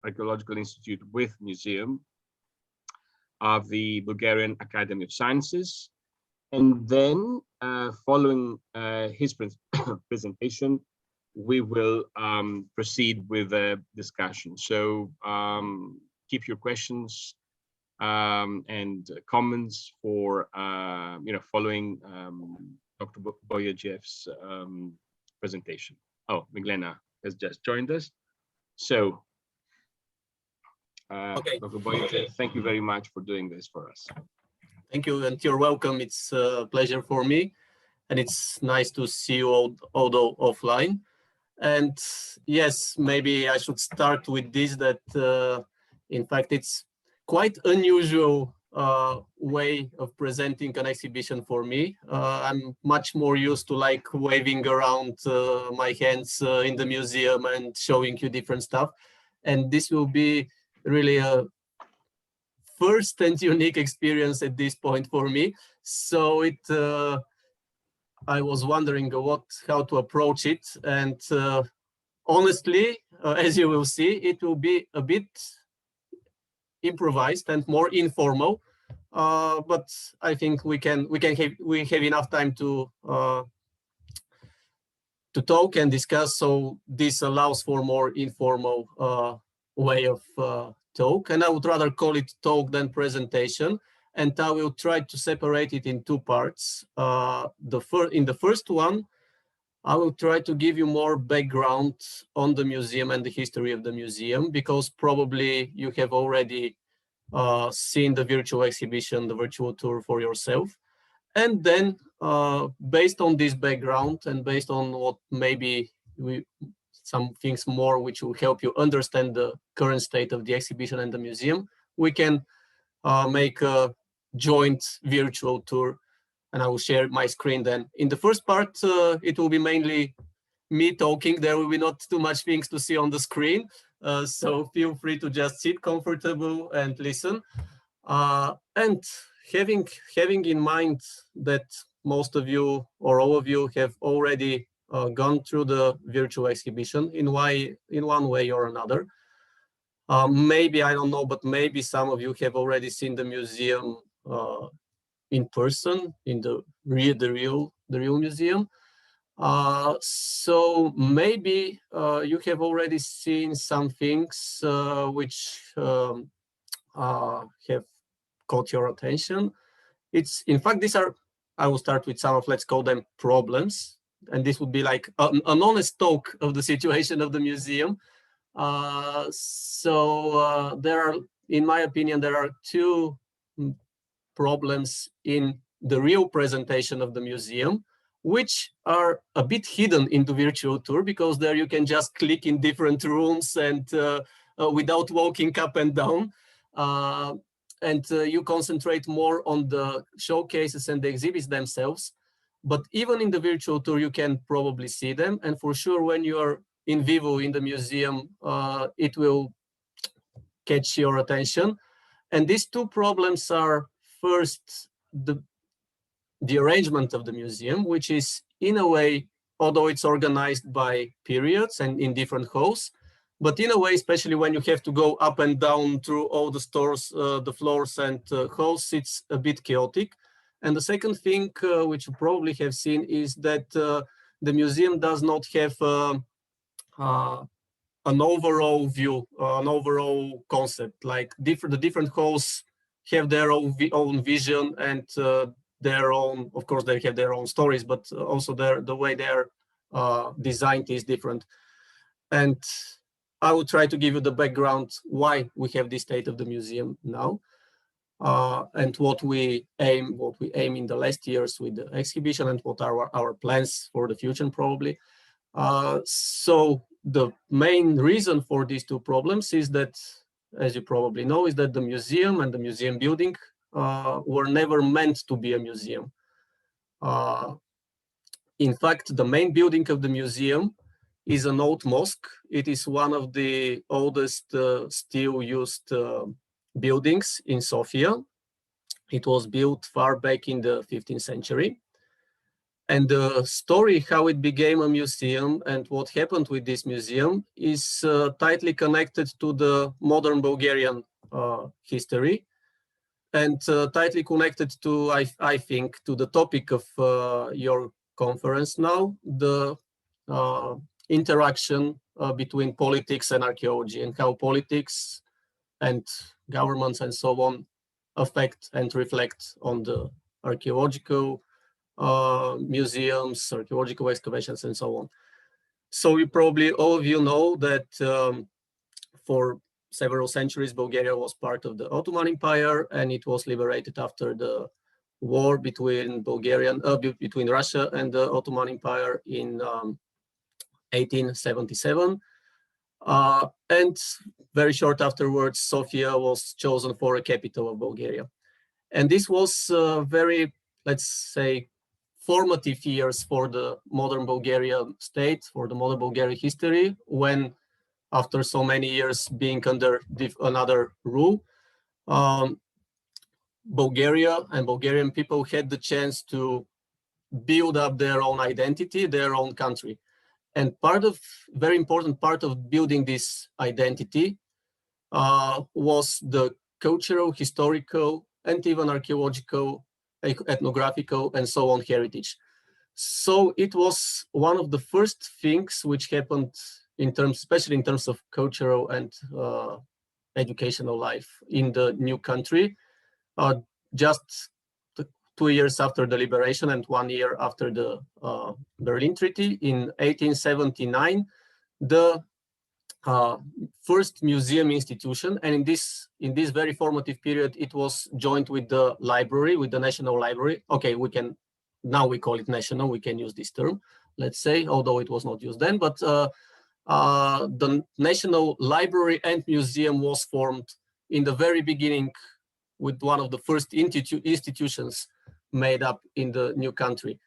Archaeological Institute with Museum of the Bulgarian Academy of Sciences. And then following his presentation, we will proceed with a discussion. So keep your questions and comments for following Dr. Boyadziev's presentation. Oh, Miglena has just joined us. So okay. Dr. Boyadziev, thank you very much for doing this for us. Thank you, and you're welcome. It's a pleasure for me, and it's nice to see you although offline. And yes, maybe I should start with this, that in fact, it's quite unusual way of presenting an exhibition for me. I'm much more used to like waving around my hands in the museum and showing you different stuff. And this will be really a first and unique experience at this point for me. So I was wondering how to approach it. And honestly, as you will see, it will be a bit improvised and more informal. But I think we have enough time to talk and discuss. So this allows for more informal way of talk. And I would rather call it talk than presentation. And I will try to separate it in two parts. In the first one, I will try to give you more background on the museum and the history of the museum, because probably you have already seen the virtual exhibition, the virtual tour for yourself. And then based on this background and based on what maybe some things more which will help you understand the current state of the exhibition and the museum, we can make a joint virtual tour, and I will share my screen then. In the first part, it will be mainly me talking. There will be not too much things to see on the screen, so feel free to just sit comfortable and listen. And having in mind that most of you or all of you have already gone through the virtual exhibition in one way or another. Maybe, I don't know, but maybe some of you have already seen the museum in person, in the real museum. So maybe you have already seen some things which have caught your attention. In fact, I will start with some of, let's call them problems. And this would be like an honest talk of the situation of the museum. In my opinion, there are two problems in the real presentation of the museum, which are a bit hidden in the virtual tour, because there you can just click in different rooms and without walking up and down. And you concentrate more on the showcases and the exhibits themselves. But even in the virtual tour, you can probably see them. And for sure, when you are in vivo in the museum, it will catch your attention. And these two problems are, first, the arrangement of the museum, which is in a way, although it's organized by periods and in different halls, but in a way, especially when you have to go up and down through all the stores, the floors and halls, it's a bit chaotic. And the second thing, which you probably have seen, is that the museum does not have an overall view, an overall concept. Like the different halls have their own vision and their own, of course, they have their own stories, but also the way they're designed is different. And I will try to give you the background why we have this state of the museum now, and what we aim in the last years with the exhibition, and what are our plans for the future probably. So the main reason for these two problems is that, as you probably know, is that the museum and the museum building were never meant to be a museum. In fact, the main building of the museum is an old mosque. It is one of the oldest still used buildings in Sofia. It was built far back in the 15th century. And the story how it became a museum and what happened with this museum is tightly connected to the modern Bulgarian history, and tightly connected to, I think, to the topic of your conference now, the interaction between politics and archaeology, and how politics and governments and so on affect and reflect on the archaeological museums, archaeological excavations, and so on. So you probably, all of you know that for several centuries, Bulgaria was part of the Ottoman Empire, and it was liberated after the war between between Russia and the Ottoman Empire in 1877. And very short afterwards, Sofia was chosen for a capital of Bulgaria. And this was very, let's say, formative years for the modern Bulgarian state, for the modern Bulgarian history, when after so many years being under another rule, Bulgaria and Bulgarian people had the chance to build up their own identity, their own country. And very important part of building this identity was the cultural, historical, and even archaeological, ethnographical, and so on heritage. So it was one of the first things which happened in terms, especially in terms of cultural and educational life in the new country, just 2 years after the liberation and 1 year after the Berlin Treaty in 1879, the first museum institution, and in this very formative period, it was joined with the library, with the National Library. Okay, now we call it national, we can use this term, let's say, although it was not used then, but the National Library and Museum was formed in the very beginning with one of the first institutions made up in the new country.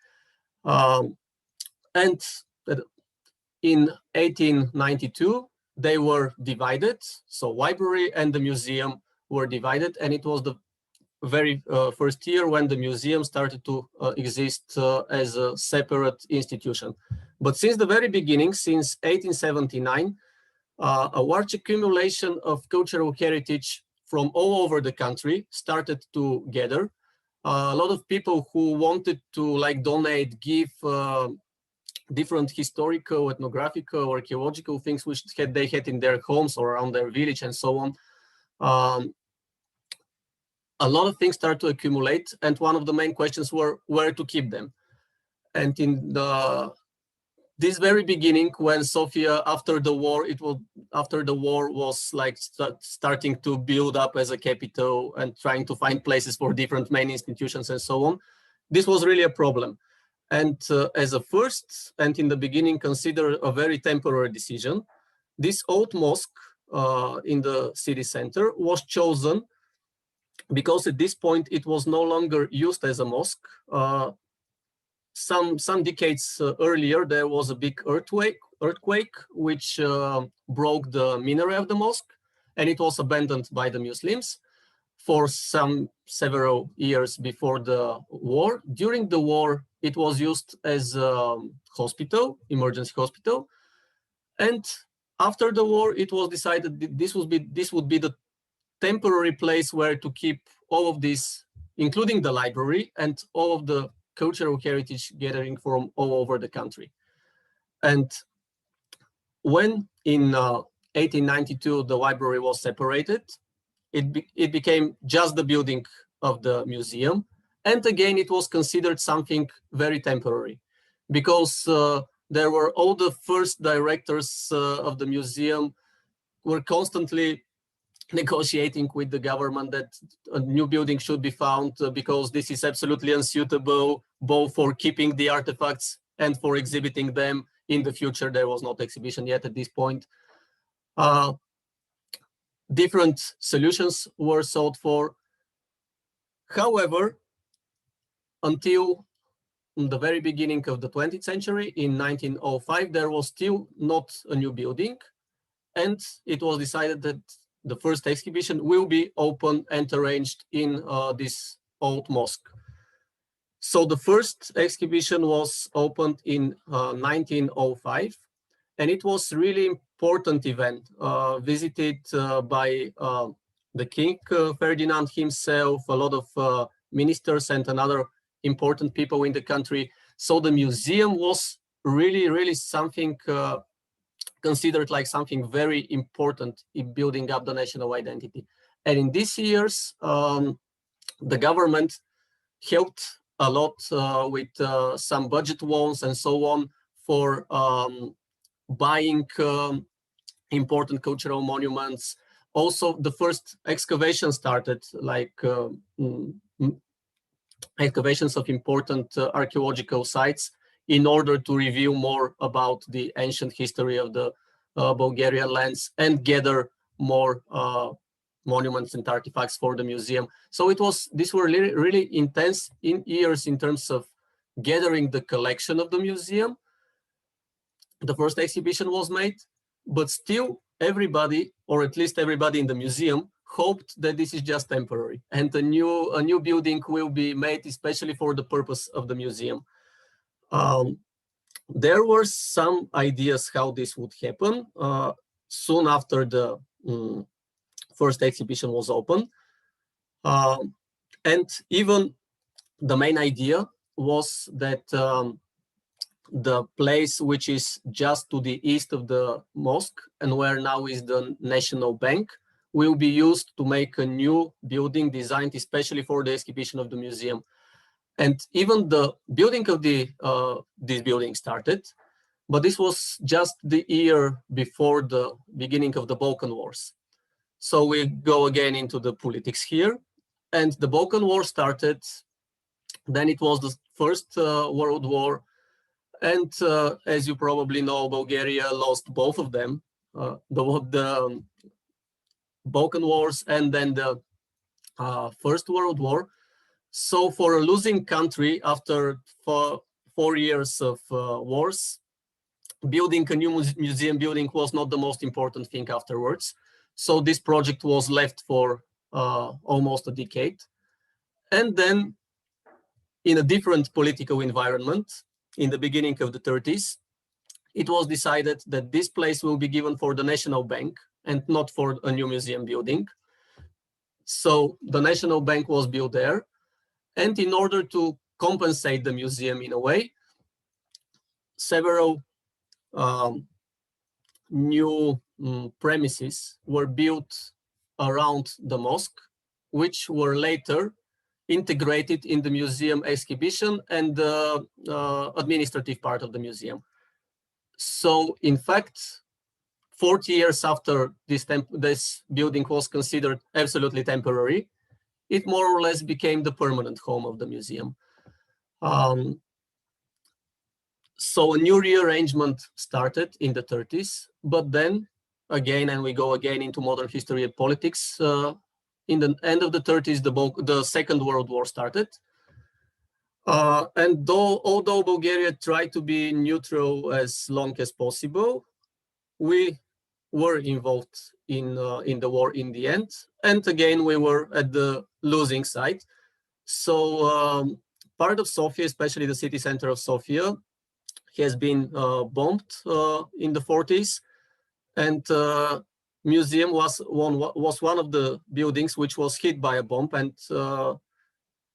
And in 1892, they were divided. So library and the museum were divided, and it was the very first year when the museum started to exist as a separate institution. But since the very beginning, since 1879, a large accumulation of cultural heritage from all over the country started to gather. A lot of people who wanted to donate, give different historical, ethnographical, archaeological things which they had in their homes or around their village and so on. A lot of things started to accumulate, and one of the main questions were where to keep them. And in this very beginning, when Sofia, after the war was starting to build up as a capital and trying to find places for different main institutions and so on, this was really a problem. And as a first, and in the beginning, considered a very temporary decision, this old mosque in the city center was chosen because at this point it was no longer used as a mosque. Some decades earlier, there was a big earthquake which broke the minaret of the mosque, and it was abandoned by the Muslims for several years before the war. During the war, it was used as a hospital, emergency hospital, and after the war, it was decided that this would be the temporary place where to keep all of this, including the library and all of the cultural heritage gathering from all over the country. And when in 1892 the library was separated, it became just the building of the museum. And again, it was considered something very temporary, because there were all the first directors of the museum were constantly negotiating with the government that a new building should be found because this is absolutely unsuitable both for keeping the artifacts and for exhibiting them in the future. There was not exhibition yet at this point. Different solutions were sought for. However, until the very beginning of the 20th century, in 1905, there was still not a new building, and it was decided that the first exhibition will be open and arranged in this old mosque. So the first exhibition was opened in 1905, and it was really important event, visited by the King Ferdinand himself, a lot of ministers and another important people in the country. So the museum was really something considered like something very important in building up the national identity. And in these years, the government helped a lot with some budget loans and so on for buying important cultural monuments. Also, the first excavation started, like excavations of important archaeological sites in order to reveal more about the ancient history of the Bulgarian lands and gather more monuments and artifacts for the museum. So these were really intense years in terms of gathering the collection of the museum. The first exhibition was made, but still everybody, or at least everybody in the museum, hoped that this is just temporary and a new building will be made especially for the purpose of the museum. There were some ideas how this would happen soon after the first exhibition was open. And even the main idea was that the place which is just to the east of the mosque and where now is the National Bank will be used to make a new building designed especially for the exhibition of the museum. And even the building of this building started, but this was just the year before the beginning of the Balkan Wars. So we go again into the politics here, and the Balkan War started. Then it was the First World War, and as you probably know, Bulgaria lost both of them, the Balkan Wars and then the First World War. So for a losing country after 4 years of wars, building a new museum building was not the most important thing afterwards. So this project was left for almost a decade. And then in a different political environment, in the beginning of the 30s, it was decided that this place will be given for the National Bank and not for a new museum building. So the National Bank was built there. And in order to compensate the museum in a way, several new premises were built around the mosque, which were later integrated in the museum exhibition and the administrative part of the museum. So in fact, 40 years after this building was considered absolutely temporary, it more or less became the permanent home of the museum. So a new rearrangement started in the 30s, but then again, and we go again into modern history and politics, in the end of the 30s, the Second World War started. And although Bulgaria tried to be neutral as long as possible, we were involved in the war in the end. And again, we were at the losing side. So part of Sofia, especially the city center of Sofia, has been bombed in the 40s. And museum was one of the buildings which was hit by a bomb, and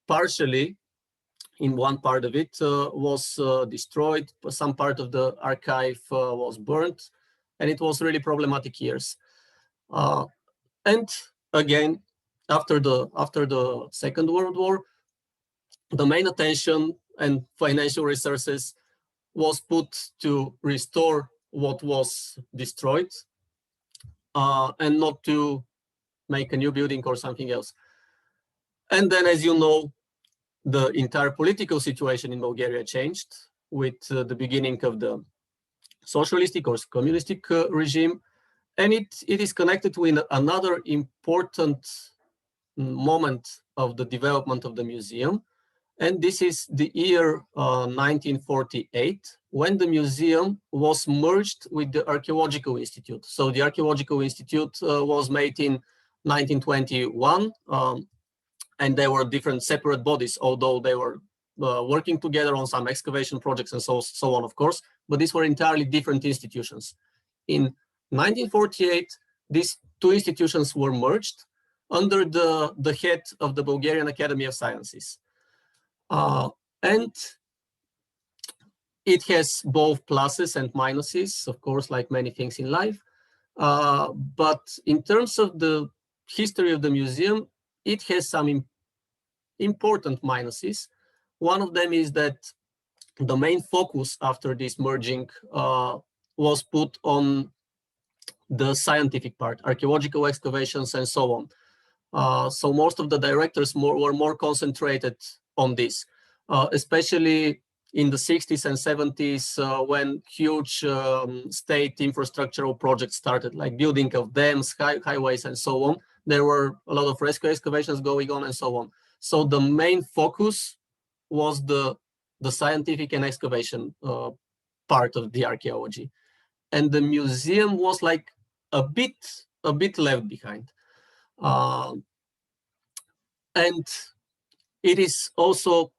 partially in one part of it was destroyed. Some part of the archive was burnt, and it was really problematic years. And again, after the Second World War, the main attention and financial resources was put to restore what was destroyed and not to make a new building or something else. And then, as you know, the entire political situation in Bulgaria changed with the beginning of the socialistic or communistic regime. And it is connected with another important moment of the development of the museum. And this is the year 1948, when the museum was merged with the Archaeological Institute. So the Archaeological Institute was made in 1921, and there were different separate bodies, although they were working together on some excavation projects and so on, of course, but these were entirely different institutions. In 1948, these two institutions were merged under the head of the Bulgarian Academy of Sciences. And it has both pluses and minuses, of course, like many things in life. But in terms of the history of the museum, it has some important minuses. One of them is that the main focus after this merging was put on the scientific part, archaeological excavations and so on. So most of the directors were more concentrated on this, especially in the 60s and 70s when huge state infrastructural projects started, like building of dams, highways, and so on. There were a lot of rescue excavations going on and so on. So the main focus was the scientific and excavation part of the archaeology. And the museum was like a bit left behind. And it is also,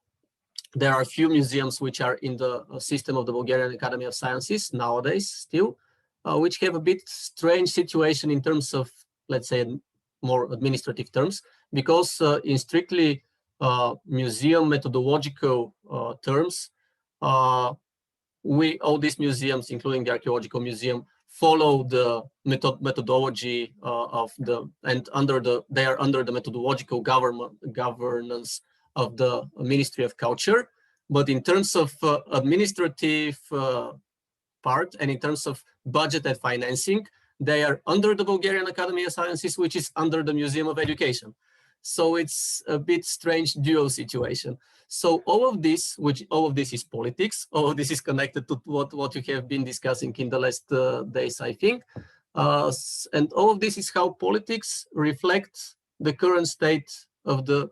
there are a few museums which are in the system of the Bulgarian Academy of Sciences nowadays still, which have a bit strange situation in terms of, let's say, more administrative terms, because in strictly museum methodological terms, all these museums, including the Archaeological Museum, follow the methodology of they are under the methodological governance of the Ministry of Culture. But in terms of administrative part and in terms of budget and financing, they are under the Bulgarian Academy of Sciences, which is under the Museum of Education. So it's a bit strange dual situation. So all of this is politics. All of this is connected to what you have been discussing in the last days, I think. And all of this is how politics reflects the current state of the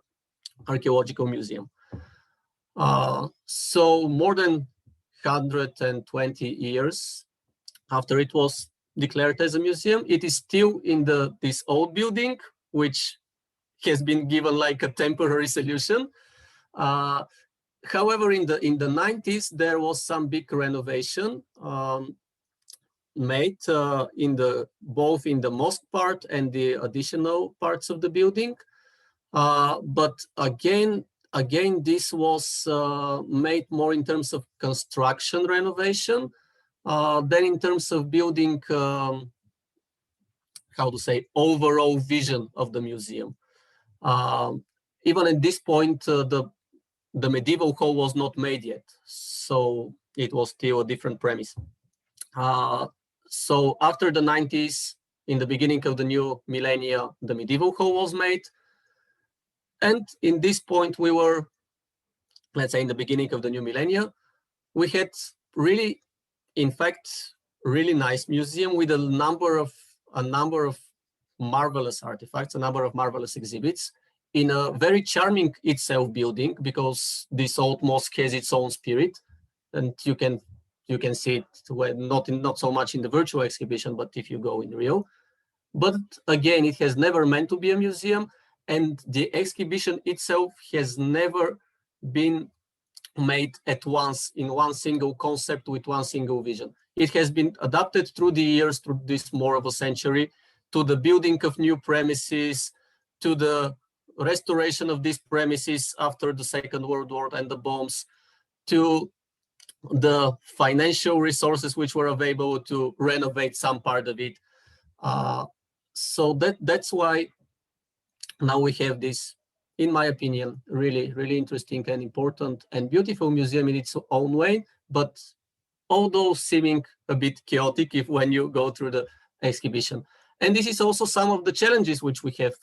Archaeological Museum. So more than 120 years after it was declared as a museum, it is still in this old building, which has been given like a temporary solution. However, in the 90s, there was some big renovation made both in the mosque part and the additional parts of the building. But again, this was made more in terms of construction renovation than in terms of building, overall vision of the museum. Even at this point, the medieval hall was not made yet, so it was still a different premise. So after the 90s, in the beginning of the new millennia, the medieval hall was made. And in this point, we were, let's say in the beginning of the new millennia, we had really, in fact, really nice museum with a number of marvelous artifacts, a number of marvelous exhibits in a very charming itself building, because this old mosque has its own spirit, and you can see it when not so much in the virtual exhibition, but if you go in real. But again, it has never meant to be a museum, and the exhibition itself has never been made at once in one single concept with one single vision. It has been adapted through the years, through this more of a century, to the building of new premises, to the restoration of these premises after the Second World War and the bombs, to the financial resources which were available to renovate some part of it. So that's why now we have this, in my opinion, really, really interesting and important and beautiful museum in its own way, but although seeming a bit chaotic when you go through the exhibition. And this is also some of the challenges which we have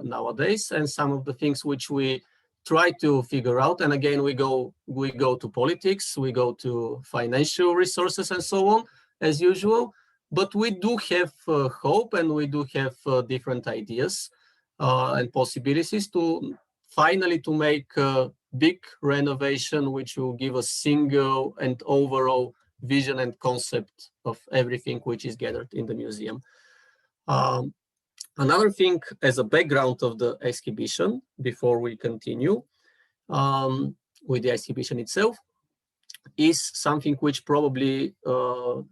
nowadays, and some of the things which we try to figure out. And again, we go to politics, we go to financial resources and so on, as usual. But we do have hope, and we do have different ideas and possibilities to finally to make a big renovation, which will give a single and overall vision and concept of everything which is gathered in the museum. Another thing, as a background of the exhibition, before we continue, with the exhibition itself is something which probably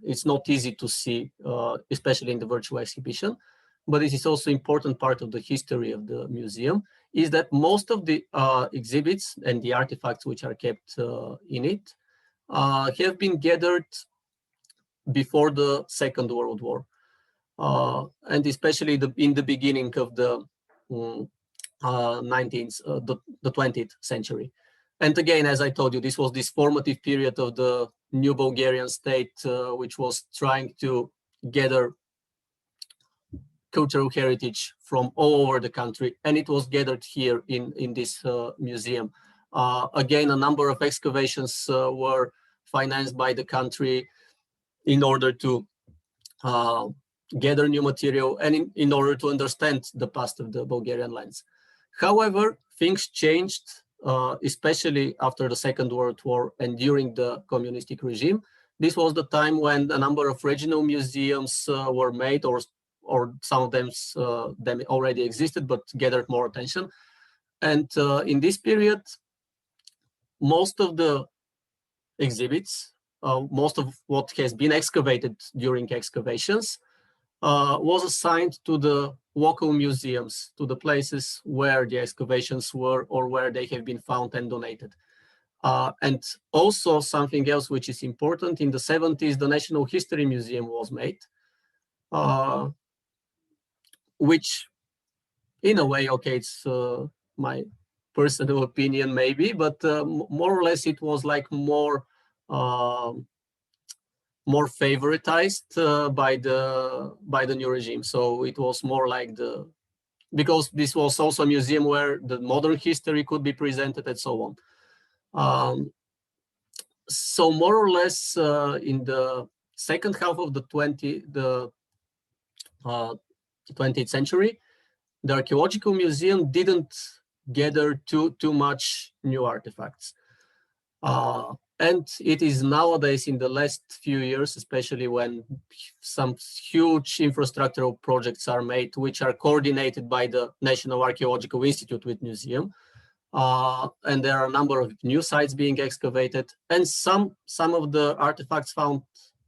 it's not easy to see, especially in the virtual exhibition, but this is also important part of the history of the museum, is that most of the exhibits and the artifacts which are kept in it have been gathered before the Second World War, and especially in the beginning of the 20th century. And again, as I told you, this was this formative period of the new Bulgarian state, which was trying to gather cultural heritage from all over the country, and it was gathered here in this museum. Again, a number of excavations were financed by the country in order to gather new material and in order to understand the past of the Bulgarian lands. However, things changed, especially after the Second World War and during the communistic regime. This was the time when a number of regional museums were made, or some of them already existed but gathered more attention. And in this period, most of the exhibits, most of what has been excavated during excavations was assigned to the local museums, to the places where the excavations were or where they have been found and donated. And also something else which is important, in the 70s, the National History Museum was made, which in a way, okay, it's my personal opinion maybe, but more or less it was like more favoritized by the new regime. So it was more like because this was also a museum where the modern history could be presented and so on. So more or less in the second half of the 20th century, the Archaeological Museum didn't gather too much new artifacts. And it is nowadays, in the last few years, especially when some huge infrastructural projects are made, which are coordinated by the National Archaeological Institute with museum. And there are a number of new sites being excavated, and some of the artifacts found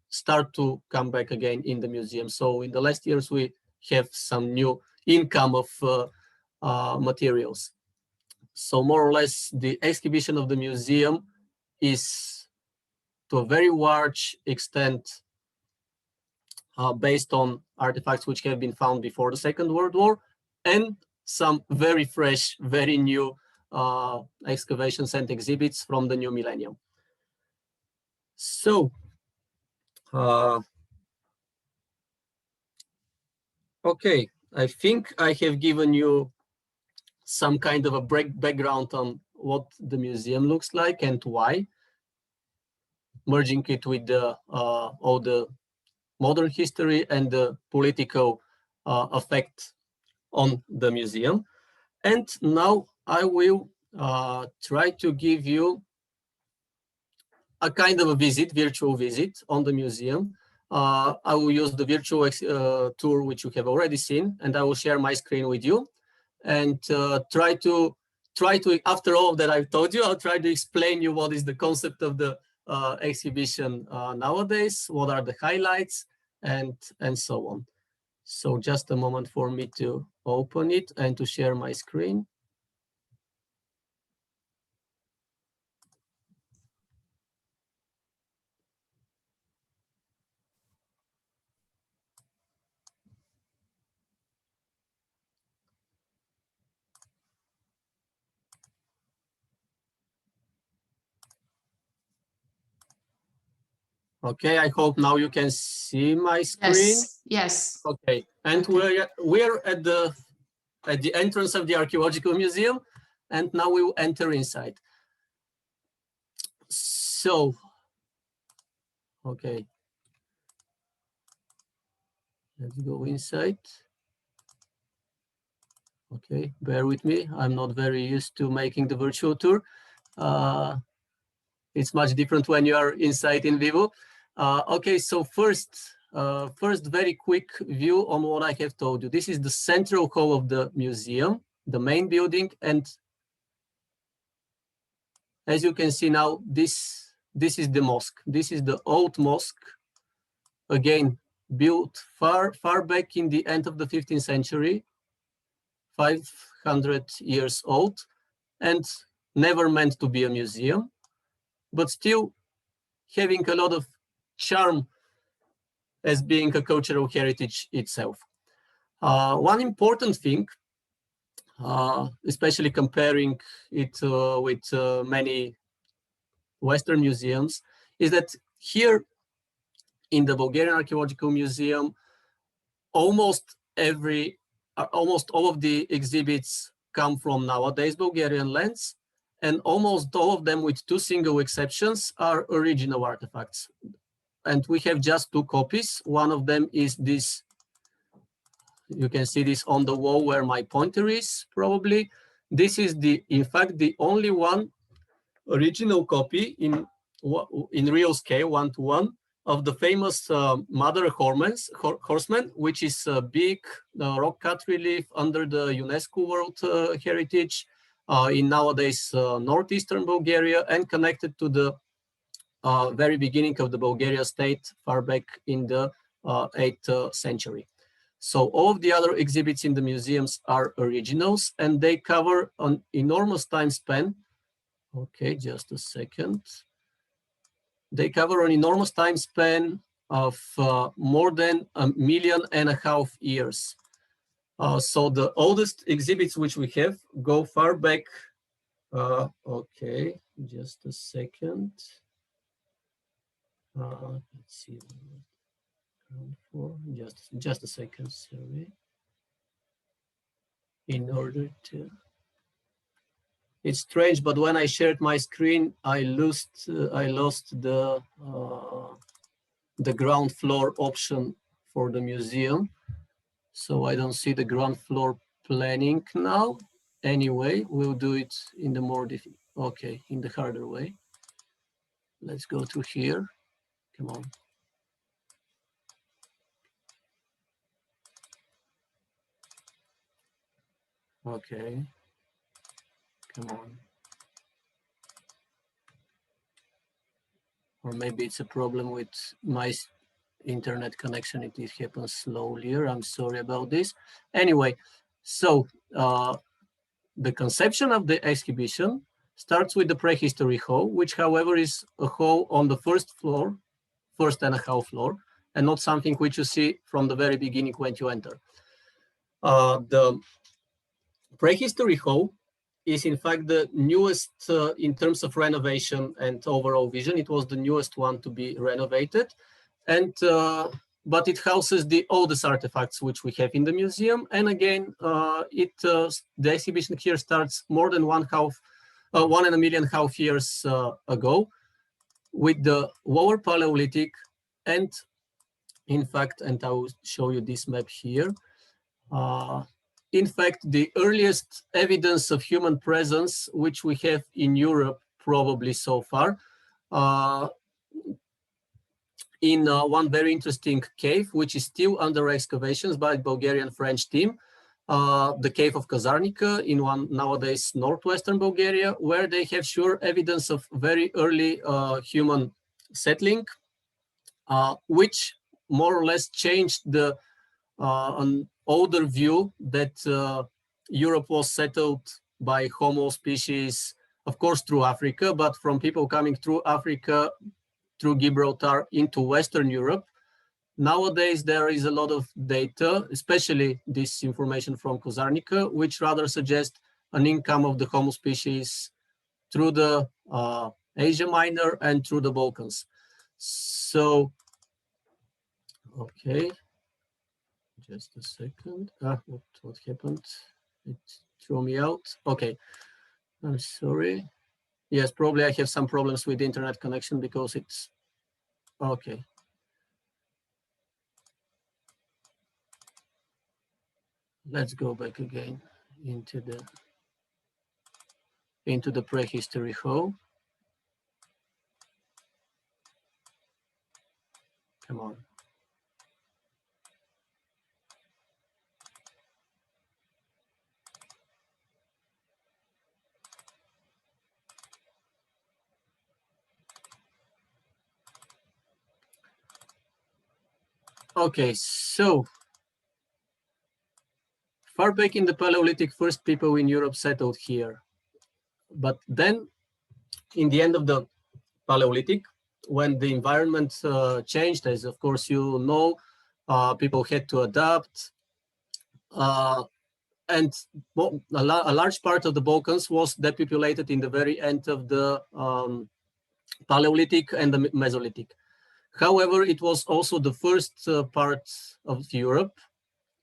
start to come back again in the museum. So in the last years, we have some new income of materials. So more or less, the exhibition of the museum is to a very large extent based on artifacts which have been found before the Second World War, and some very fresh, very new excavations and exhibits from the new millennium. So, okay, I think I have given you some kind of a background on what the museum looks like and why, merging it with all the modern history and the political effect on the museum. And now I will try to give you a kind of a virtual visit on the museum. I will use the virtual tour, which you have already seen, and I will share my screen with you and try to, after all that I've told you, I'll try to explain you what is the concept of the exhibition nowadays, what are the highlights, and so on. So just a moment for me to open it and to share my screen. Okay, I hope now you can see my screen. Yes, yes. Okay, and we're at the entrance of the Archaeological Museum, and now we will enter inside. So, okay, let's go inside. Okay, bear with me. I'm not very used to making the virtual tour. It's much different when you are inside in vivo. Okay, so first, very quick view on what I have told you. This is the central hall of the museum, the main building, and As you can see now, this is the mosque. This is the old mosque, again, built far back in the end of the 15th century, 500 years old, and never meant to be a museum, but still having a lot of charm as being a cultural heritage itself. One important thing, especially comparing it with many Western museums, is that here in the Bulgarian Archaeological Museum, almost all of the exhibits come from nowadays Bulgarian lands, and almost all of them, with two single exceptions, are original artifacts. And we have just two copies. One of them is this. You can see this on the wall where my pointer is, probably. This is in fact, the only one original copy in real scale, 1:1, of the famous Mother Horseman, which is a big rock cut relief under the UNESCO World Heritage in nowadays northeastern Bulgaria, and connected to the very beginning of the Bulgaria state far back in the 8th century. So all of the other exhibits in the museums are originals, and they cover an enormous time span. Okay, just a second. They cover an enormous time span of more than 1.5 million years. So the oldest exhibits which we have go far back. Okay, just a second. Let's see. Just a second, sorry. In order to. It's strange, but when I shared my screen, I lost the ground floor option for the museum, so I don't see the ground floor planning now. Anyway, we'll do it in the in the harder way. Let's go to here. Come on. Okay. Come on. Or maybe it's a problem with my internet connection. It happens slowly. I'm sorry about this. Anyway, so the conception of the exhibition starts with the Prehistory Hall, which, however, is a hall on the first and a half floor, and not something which you see from the very beginning when you enter. The Prehistory Hall is in fact the newest in terms of renovation and overall vision. It was the newest one to be renovated, and but it houses the oldest artifacts which we have in the museum. And again, the exhibition here starts more than 1.5 million years ago, with the Lower Paleolithic, and in fact, and I will show you this map here. In fact, the earliest evidence of human presence which we have in Europe, probably so far, in one very interesting cave, which is still under excavations by the Bulgarian French team, the cave of Kazarnik in nowadays northwestern Bulgaria, where they have sure evidence of very early human settling, which more or less changed an older view that Europe was settled by Homo species, of course, through Africa, but from people coming through Africa, through Gibraltar into Western Europe. Nowadays, there is a lot of data, especially this information from Kazarnik, which rather suggest an income of the Homo species through the Asia Minor and through the Balkans. So, okay. Just a second. What happened? It threw me out. Okay, I'm sorry. Yes, probably I have some problems with the internet connection because it's okay. Let's go back again into the Prehistory Hall. Come on. Okay, so far back in the Paleolithic, first people in Europe settled here. But then in the end of the Paleolithic, when the environment changed, as of course you know, people had to adapt. And a large part of the Balkans was depopulated in the very end of the Paleolithic and the Mesolithic. However, it was also the first part of Europe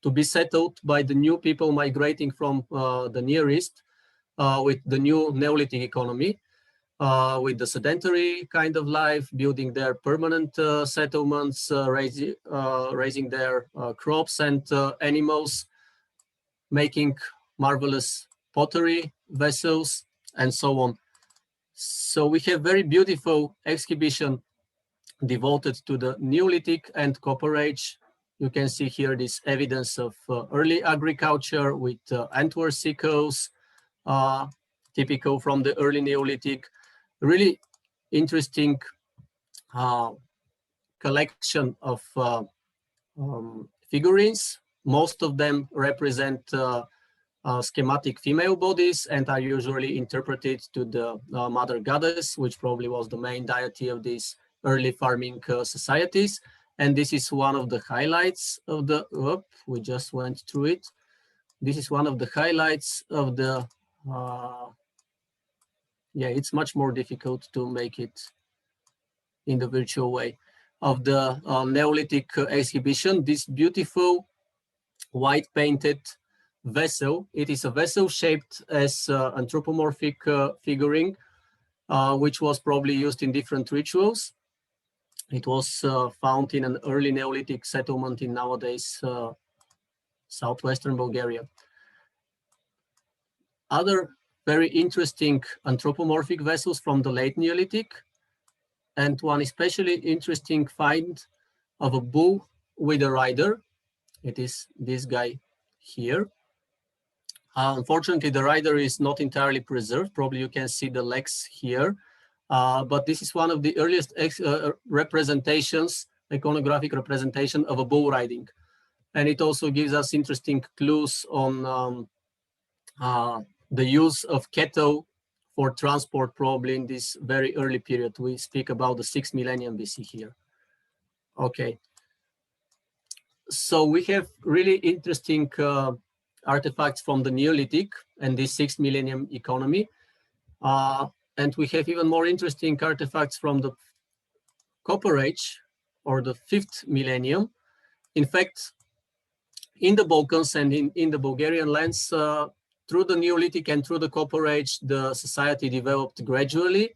to be settled by the new people migrating from the Near East with the new Neolithic economy, with the sedentary kind of life, building their permanent settlements, raising their crops and animals, making marvelous pottery, vessels, and so on. So we have very beautiful exhibition devoted to the Neolithic and Copper Age. You can see here this evidence of early agriculture with antwer sickles, typical from the early Neolithic. Really interesting collection of figurines. Most of them represent schematic female bodies and are usually interpreted to the mother goddess, which probably was the main deity of these early farming societies. And this is one of the highlights of the, we just went through it. This is one of the highlights of the, yeah, it's much more difficult to make it in the virtual way, of the Neolithic exhibition, this beautiful white painted vessel. It is a vessel shaped as anthropomorphic figuring, which was probably used in different rituals. It was found in an early Neolithic settlement in nowadays southwestern Bulgaria. Other very interesting anthropomorphic vessels from the late Neolithic, and one especially interesting find of a bull with a rider. It is this guy here. Unfortunately, the rider is not entirely preserved. Probably you can see the legs here. But this is one of the earliest representations, iconographic representation of a bull riding. And it also gives us interesting clues on the use of cattle for transport, probably in this very early period. We speak about the 6th millennium BC here. Okay. So we have really interesting artifacts from the Neolithic and this 6th millennium economy. And we have even more interesting artifacts from the Copper Age or the 5th millennium. In fact, in the Balkans and in the Bulgarian lands, through the Neolithic and through the Copper Age, the society developed gradually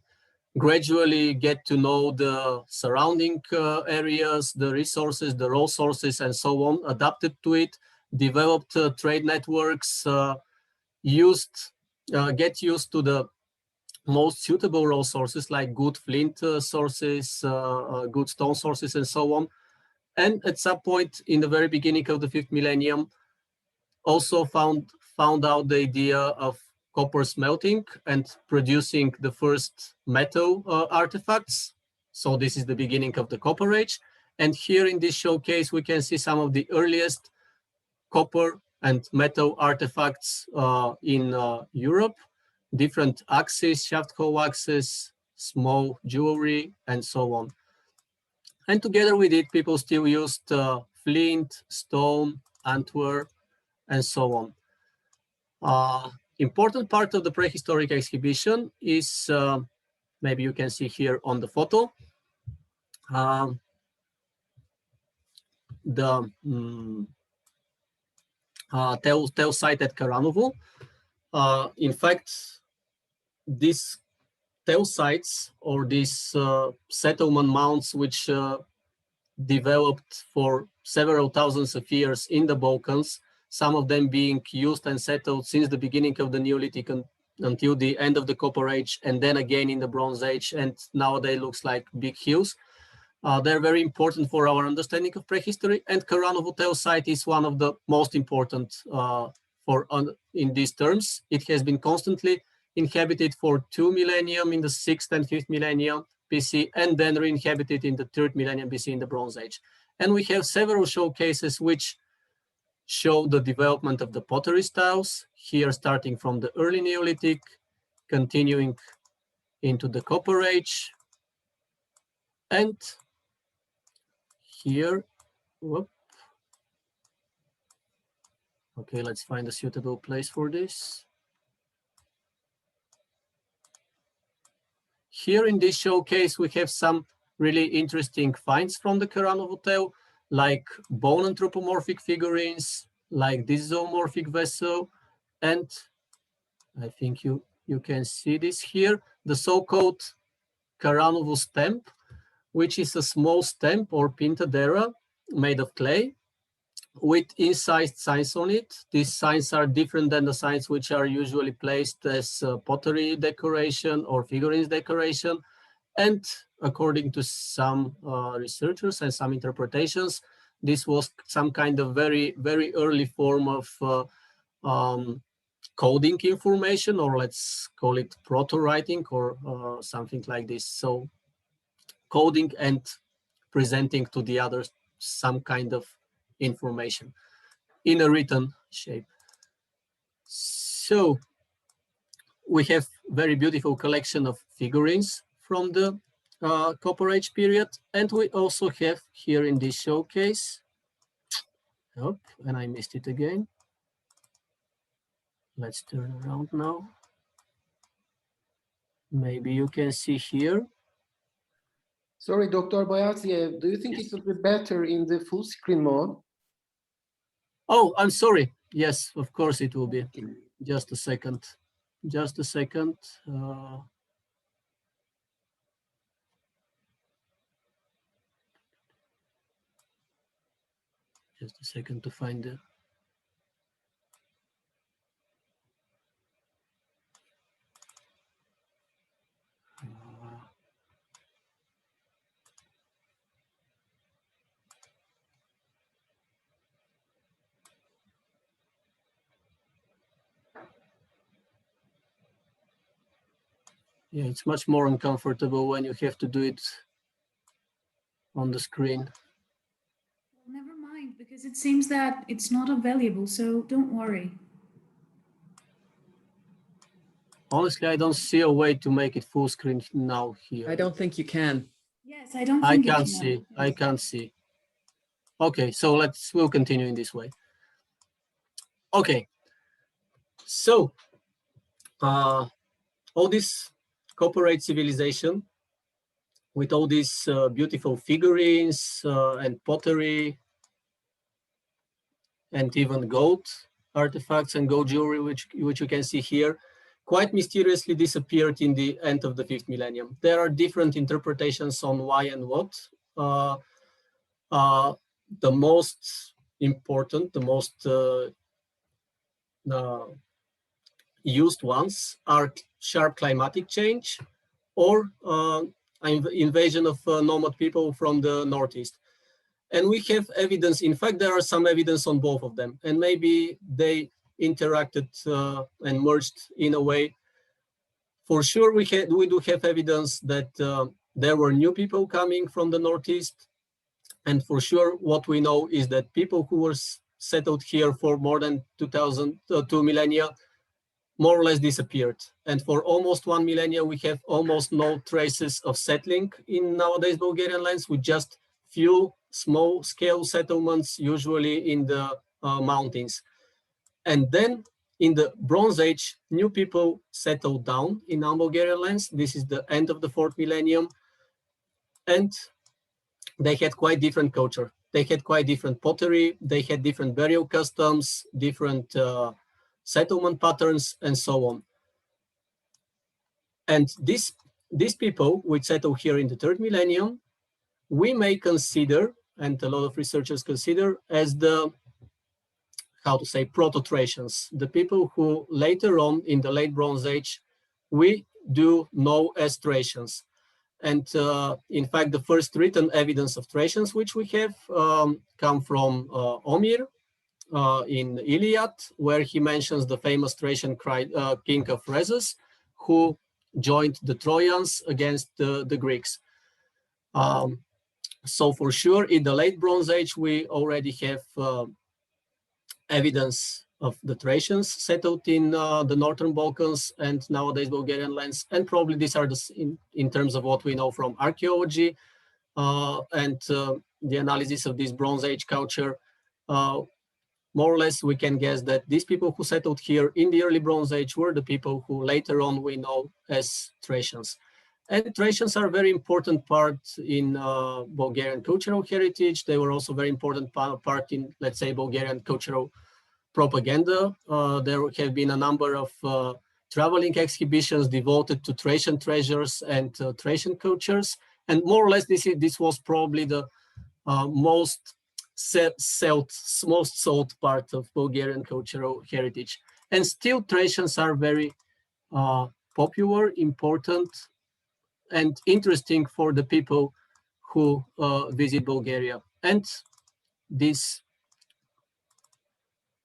get to know the surrounding areas, the resources, the raw sources, and so on, adapted to it, developed trade networks, get used to the most suitable raw sources like good flint sources, good stone sources, and so on. And at some point in the very beginning of the 5th millennium, also found out the idea of copper smelting and producing the first metal artifacts. So this is the beginning of the Copper Age. And here in this showcase, we can see some of the earliest copper and metal artifacts in Europe, different axes, shaft hole axes, small jewelry, and so on. And together with it, people still used flint, stone, antwer, and so on. Important part of the prehistoric exhibition is, maybe you can see here on the photo, the tell site at Karanovo. In fact, these tell sites or these settlement mounds, which developed for several thousands of years in the Balkans, some of them being used and settled since the beginning of the Neolithic until the end of the Copper Age, and then again in the Bronze Age, and nowadays looks like big hills. They're very important for our understanding of prehistory, and Karanovo tell site is one of the most important in these terms. It has been constantly inhabited for 2 millennium in the 6th and 5th millennium BC, and then re-inhabited in the 3rd millennium BC in the Bronze Age. And we have several showcases which show the development of the pottery styles, here starting from the early Neolithic, continuing into the Copper Age, and here, whoop. Okay, let's find a suitable place for this. Here in this showcase, we have some really interesting finds from the Karanov Hotel, like bone anthropomorphic figurines, like this zoomorphic vessel, and I think you can see this here, the so-called Karanovo stamp, which is a small stamp or pintadera made of clay with incised signs on it. These signs are different than the signs which are usually placed as pottery decoration or figurines decoration. And according to some researchers and some interpretations, this was some kind of very, very early form of coding information, or let's call it proto-writing or something like this. So coding and presenting to the others some kind of information in a written shape. So we have very beautiful collection of figurines from the Copper Age period, and we also have here in this showcase, oh, and I missed it again. Let's turn around now. Maybe you can see here. Sorry, Dr. Boyadziev, do you think it would be better in the full screen mode? Oh, I'm sorry. Yes, of course it will be. Just a second. Just a second. Just a second to find the. Yeah, it's much more uncomfortable when you have to do it on the screen. Never mind, because it seems that it's not available, so don't worry. Honestly, I don't see a way to make it full screen now here. I don't think you can. Yes, I don't think I can't see. I can't see. Okay, so we'll continue in this way. Okay, so all this Copper Age civilization with all these beautiful figurines and pottery and even gold artifacts and gold jewelry, which you can see here, quite mysteriously disappeared in the end of the 5th millennium. There are different interpretations on why and what. The most important, the most used ones are sharp climatic change or invasion of nomad people from the northeast. And we have evidence, in fact, there are some evidence on both of them, and maybe they interacted and merged in a way. For sure, we do have evidence that there were new people coming from the northeast. And for sure, what we know is that people who were settled here for more than 2 millennia more or less disappeared. And for almost 1 millennia, we have almost no traces of settling in nowadays Bulgarian lands, with just few small scale settlements, usually in the mountains. And then in the Bronze Age, new people settled down in non-Bulgarian lands. This is the end of the 4th millennium. And they had quite different culture. They had quite different pottery. They had different burial customs, different settlement patterns, and so on. And these people which settle here in the 3rd millennium, we may consider, and a lot of researchers consider, as the, how to say, proto-Thracians, the people who later on in the late Bronze Age, we do know as Thracians. And in fact, the first written evidence of Thracians which we have come from Omir in Iliad, where he mentions the famous Thracian king of Rhesus, who joined the Trojans against the Greeks. So for sure, in the late Bronze Age, we already have evidence of the Thracians settled in the Northern Balkans and nowadays Bulgarian lands. And probably these are in terms of what we know from archaeology and the analysis of this Bronze Age culture. More or less, we can guess that these people who settled here in the early Bronze Age were the people who later on we know as Thracians. And Thracians are a very important part in Bulgarian cultural heritage. They were also very important part in, let's say, Bulgarian cultural propaganda. There have been a number of traveling exhibitions devoted to Thracian treasures and Thracian cultures. And more or less, this was probably the most sold part of Bulgarian cultural heritage. And still, Thracians are very popular, important, and interesting for the people who visit Bulgaria. And this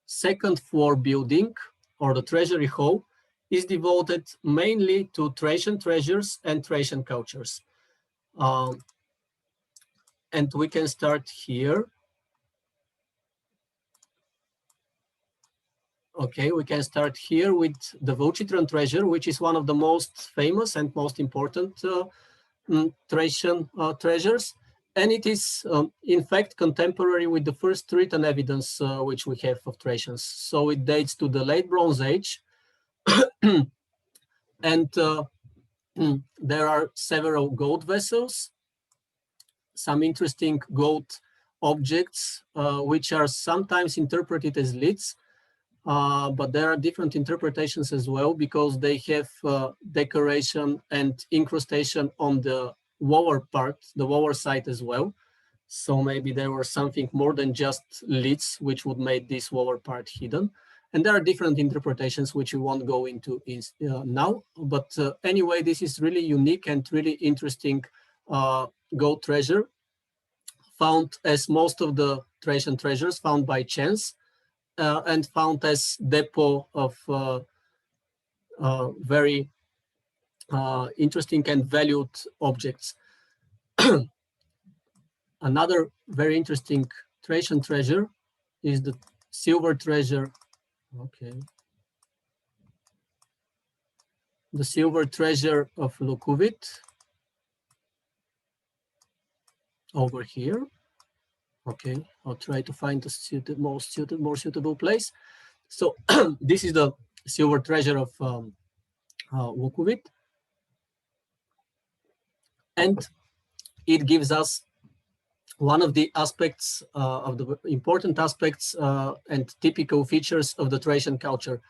second floor building, or the Treasury Hall, is devoted mainly to Thracian treasures and Thracian cultures. And we can start here. Okay, we can start here with the Voucher and Treasure, which is one of the most famous and most important Thracian treasures. And it is, in fact, contemporary with the first written evidence which we have of Thracians. So it dates to the late Bronze Age. And there are several gold vessels, some interesting gold objects, which are sometimes interpreted as lids. But there are different interpretations as well, because they have decoration and incrustation on the lower part, the lower side as well. So maybe there was something more than just lids, which would make this lower part hidden. And there are different interpretations, which we won't go into now. But anyway, this is really unique and really interesting gold treasure, found as most of the Thracian treasures, found by chance. And found as depot of very interesting and valued objects. Another very interesting Thracian treasure is the silver treasure. Okay. The silver treasure of Lukuvit over here. Okay, I'll try to find the more suitable place. So this is the silver treasure of Lukuvit. And it gives us one of the aspects of the important aspects and typical features of the Thracian culture.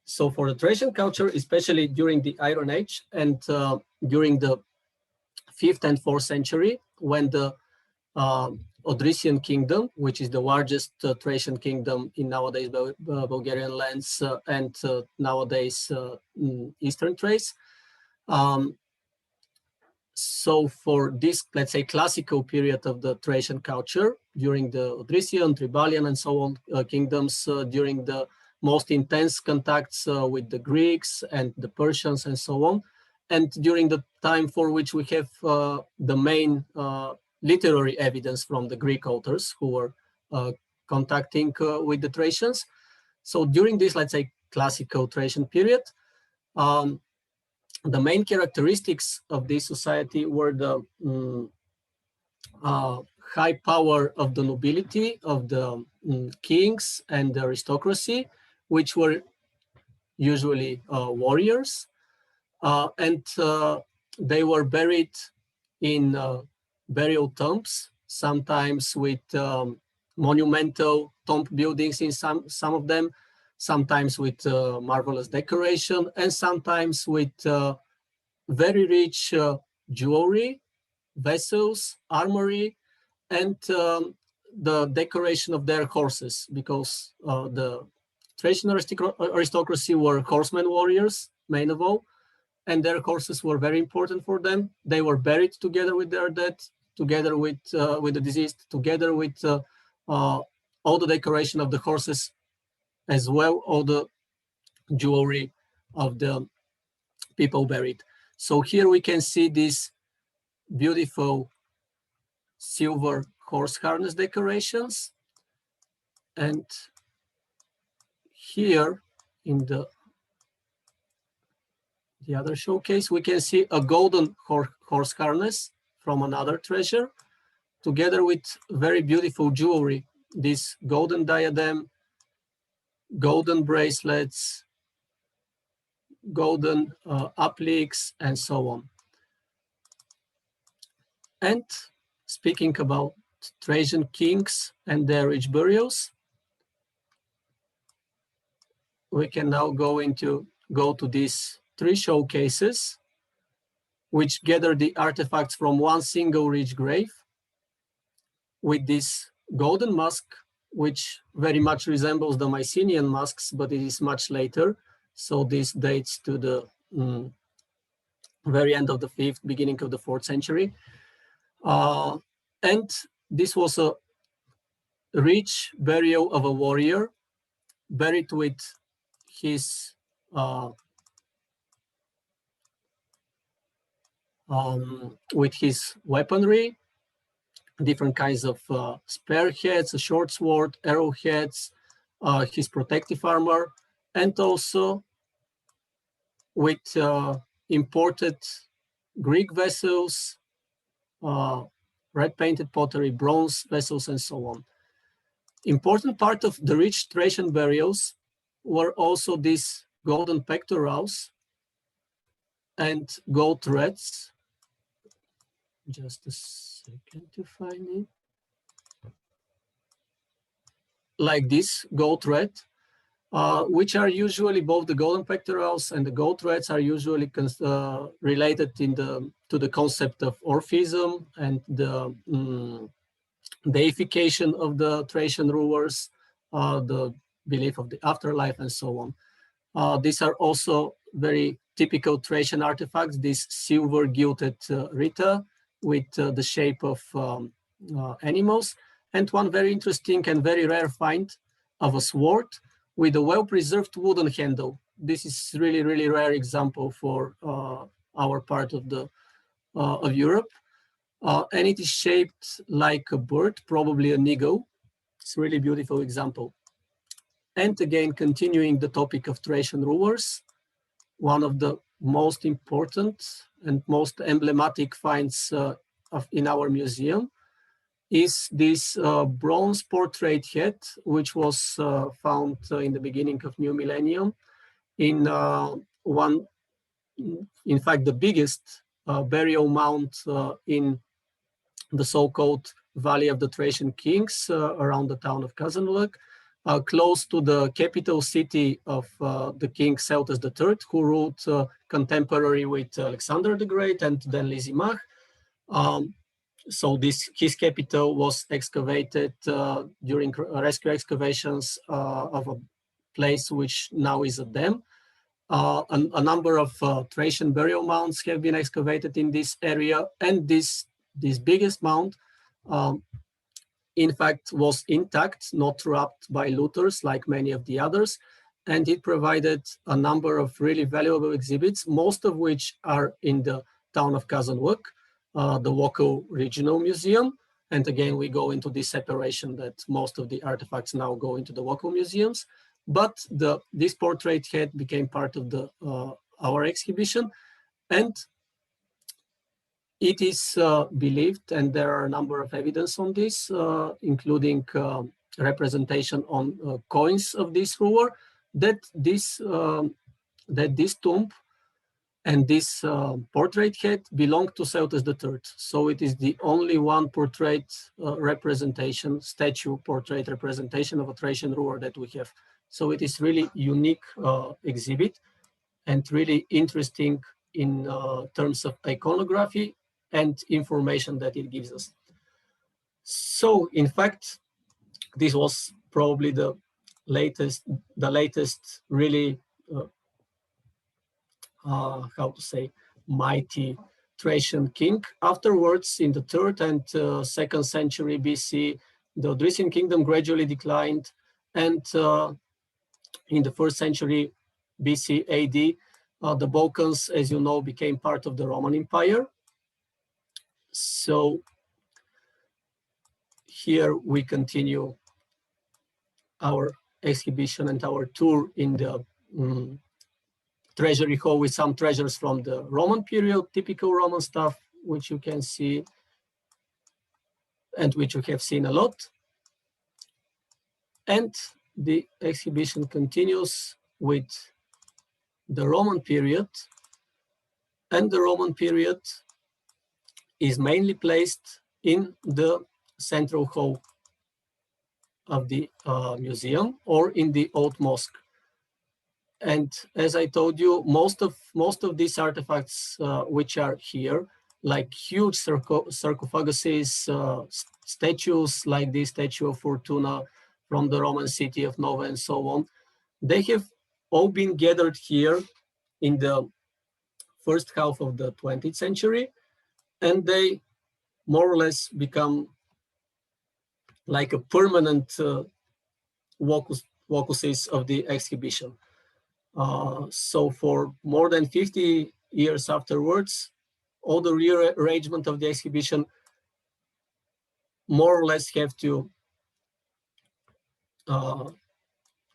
So for the Thracian culture, especially during the Iron Age and during the 5th and 4th century, when the Odrysian kingdom, which is the largest Thracian kingdom in nowadays Bulgarian lands and nowadays Eastern Thrace. So for this, let's say, classical period of the Thracian culture, during the Odrysian, Tribalian, and so on kingdoms, during the most intense contacts with the Greeks and the Persians and so on, and during the time for which we have the main literary evidence from the Greek authors who were contacting with the Thracians. So during this, let's say, classical Thracian period, the main characteristics of this society were the high power of the nobility, of the kings and the aristocracy, which were usually warriors. And they were buried in burial tombs, sometimes with monumental tomb buildings in some of them, sometimes with marvelous decoration, and sometimes with very rich jewelry, vessels, armory, and the decoration of their horses, because the Thracian aristocracy were horsemen warriors, main of all, and their horses were very important for them. They were buried together with their dead, together with the deceased, together with all the decoration of the horses, as well all the jewelry of the people buried. So here we can see this beautiful silver horse harness decorations. And here in the other showcase, we can see a golden horse harness from another treasure, together with very beautiful jewelry. This golden diadem, golden bracelets, golden appliques, and so on. And speaking about Trajan kings and their rich burials, we can now go to these 3 showcases, which gather the artifacts from one single rich grave, with this golden mask, which very much resembles the Mycenaean masks, but it is much later. So this dates to the very end of the 5th, beginning of the 4th century. And this was a rich burial of a warrior, buried with his weaponry, different kinds of spearheads, a short sword, arrowheads, his protective armor, and also with imported Greek vessels, red painted pottery, bronze vessels, and so on. Important part of the rich Thracian burials were also these golden pectorals and gold threads. Just a second to find it. Like this gold thread, which are usually both the golden pectorals and the gold threads are usually related to the concept of Orphism and the deification of the Thracian rulers, the belief of the afterlife, and so on. These are also very typical Thracian artifacts, this silver gilded rita with the shape of animals, and one very interesting and very rare find of a sword with a well-preserved wooden handle. This is really, really rare example for our part of Europe. And it is shaped like a bird, probably an eagle. It's a really beautiful example. And again, continuing the topic of Thracian rulers, one of the most important and most emblematic finds in our museum is this bronze portrait head, which was found in the beginning of new millennium in in fact, the biggest burial mound in the so-called Valley of the Thracian Kings around the town of Kazarnik, close to the capital city of the king Celtus III, who ruled contemporary with Alexander the Great and then Lysimach. So his capital was excavated during rescue excavations of a place which now is a dam. A number of Thracian burial mounds have been excavated in this area, and this biggest mound in fact was intact, not wrapped by looters like many of the others, and it provided a number of really valuable exhibits, most of which are in the town of Kazarnik, the Waco Regional Museum. And again, we go into this separation that most of the artifacts now go into the Waco museums. But this portrait head became part of our exhibition, and it is believed, and there are a number of evidence on this, including representation on coins of this ruler, that this tomb and this portrait head belonged to Celtus III. So it is the only one portrait representation, statue portrait representation of a Thracian ruler that we have. So it is really unique exhibit and really interesting in terms of iconography and information that it gives us. So in fact, this was probably the latest really, how to say, mighty Thracian king. Afterwards, in the 3rd and 2nd century BC, the Odrysian kingdom gradually declined, and in the 1st century BC AD, the Balkans, as you know, became part of the Roman Empire. So here we continue our exhibition and our tour in the Treasury Hall with some treasures from the Roman period, typical Roman stuff, which you can see and which you have seen a lot. And the exhibition continues with the Roman period. And the Roman period is mainly placed in the central hall of the museum or in the old mosque. And as I told you, most of these artifacts which are here, like huge sarcophaguses, statues like this statue of Fortuna from the Roman city of Nova and so on, they have all been gathered here in the first half of the 20th century, and they more or less become like a permanent focuses of the exhibition. So for more than 50 years afterwards, all the rearrangement of the exhibition more or less have to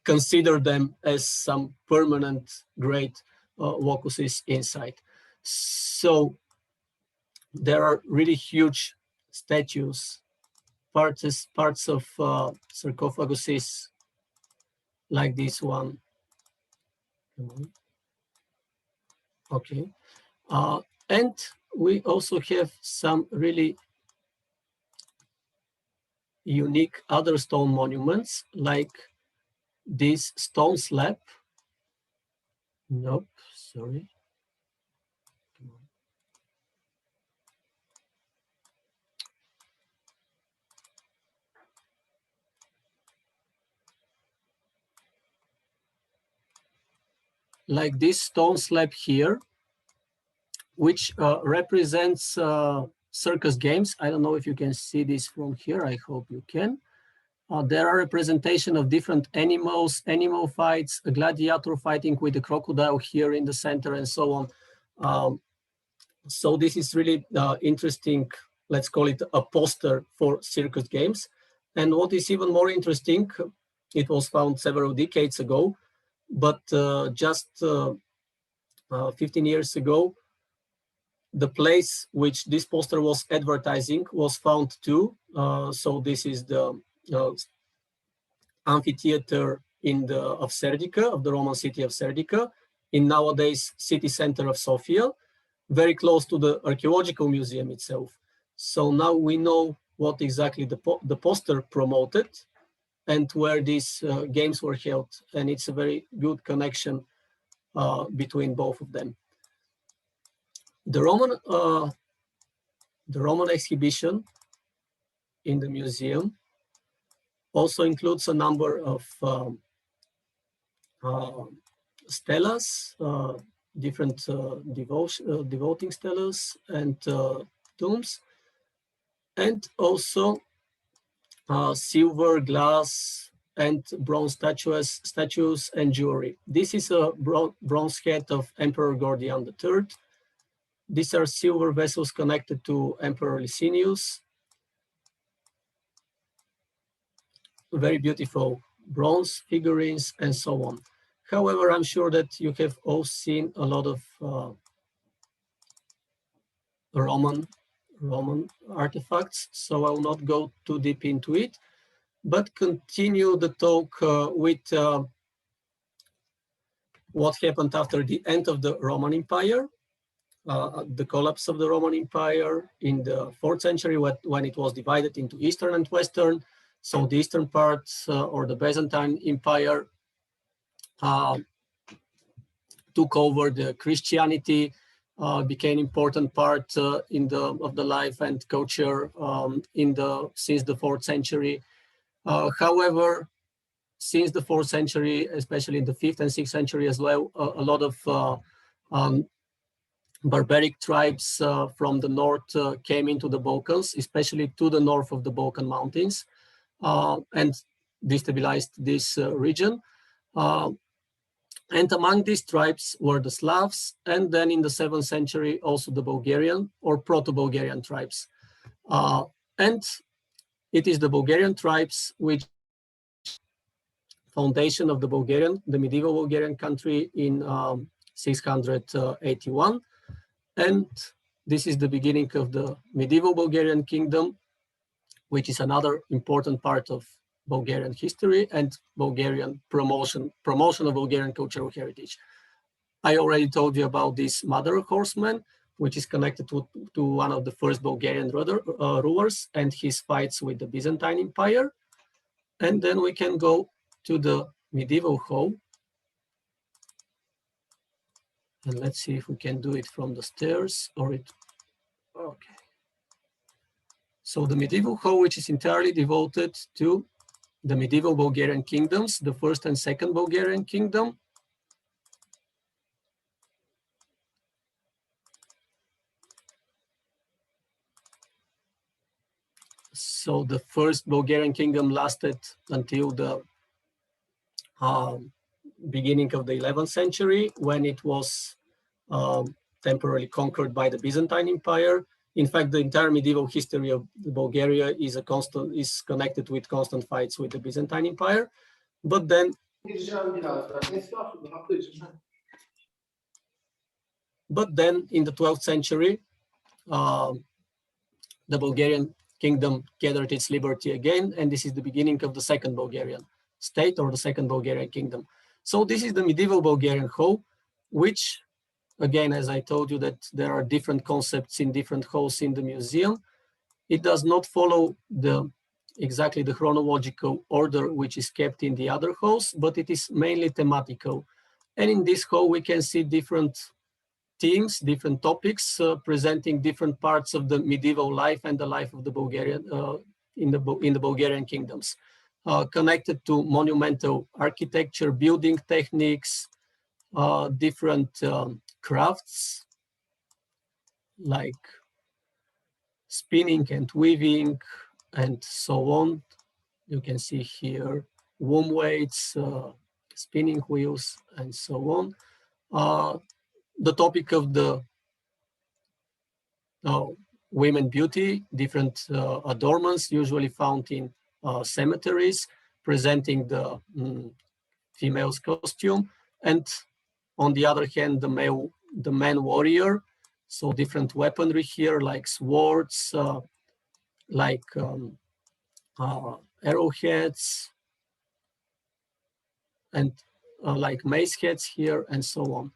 consider them as some permanent great focuses inside. So there are really huge statues, parts of sarcophaguses like this one. Okay, and we also have some really unique other stone monuments, like this stone slab. Nope, sorry. Like this stone slab here, which represents circus games. I don't know if you can see this from here. I hope you can. There are representation of different animals, animal fights, a gladiator fighting with a crocodile here in the center and so on. So this is really interesting. Let's call it a poster for circus games. And what is even more interesting, it was found several decades ago, but just 15 years ago, the place which this poster was advertising was found too. So this is the amphitheater of Serdica, of the Roman city of Serdica, in nowadays city center of Sofia, very close to the Archaeological Museum itself. So now we know what exactly the poster promoted and where these games were held, and it's a very good connection between both of them. The Roman exhibition in the museum also includes a number of stelas, different devoting stelas and tombs, and also silver, glass, and bronze statues and jewelry. This is a bronze head of Emperor Gordian III. These are silver vessels connected to Emperor Licinius. Very beautiful bronze figurines and so on. However, I'm sure that you have all seen a lot of Roman artifacts, so I will not go too deep into it, but continue the talk with what happened after the end of the Roman Empire, the collapse of the Roman Empire in the 4th century when it was divided into Eastern and Western. So the Eastern part, or the Byzantine Empire, took over the Christianity, became important part of the life and culture since the 4th century. However, since the 4th century, especially in the 5th and 6th century as well, a lot of barbaric tribes from the north came into the Balkans, especially to the north of the Balkan mountains, and destabilized this region. And among these tribes were the Slavs, and then in the 7th century, also the Bulgarian or Proto-Bulgarian tribes. And It is the Bulgarian tribes which foundation of the medieval Bulgarian country in 681. And this is the beginning of the medieval Bulgarian kingdom, which is another important part of Bulgarian history and Bulgarian promotion of Bulgarian cultural heritage. I already told you about this mother horseman, which is connected to one of the first Bulgarian rulers and his fights with the Byzantine Empire. And then we can go to the medieval hall. And let's see if we can do it from the stairs or it, okay. So the medieval hall, which is entirely devoted to the medieval Bulgarian kingdoms, the first and second Bulgarian kingdom. So the first Bulgarian kingdom lasted until the beginning of the 11th century, when it was temporarily conquered by the Byzantine Empire. In fact, the entire medieval history of Bulgaria is connected with constant fights with the Byzantine Empire. But then, in the 12th century, the Bulgarian kingdom gathered its liberty again, and this is the beginning of the second Bulgarian state or the second Bulgarian kingdom. So this is the medieval Bulgarian hall, which, again, as I told you, that there are different concepts in different halls in the museum. It does not follow exactly the chronological order which is kept in the other halls, but it is mainly thematical. And in this hall, we can see different themes, different topics presenting different parts of the medieval life and the life of the Bulgarian in the Bulgarian kingdoms, connected to monumental architecture, building techniques, different crafts like spinning and weaving and so on. You can see here womb weights, spinning wheels, and so on. The topic of the women beauty, different adornments usually found in cemeteries, presenting the female's costume, and on the other hand, the man warrior. So different weaponry here, like swords, like arrowheads, and like mace heads here, and so on.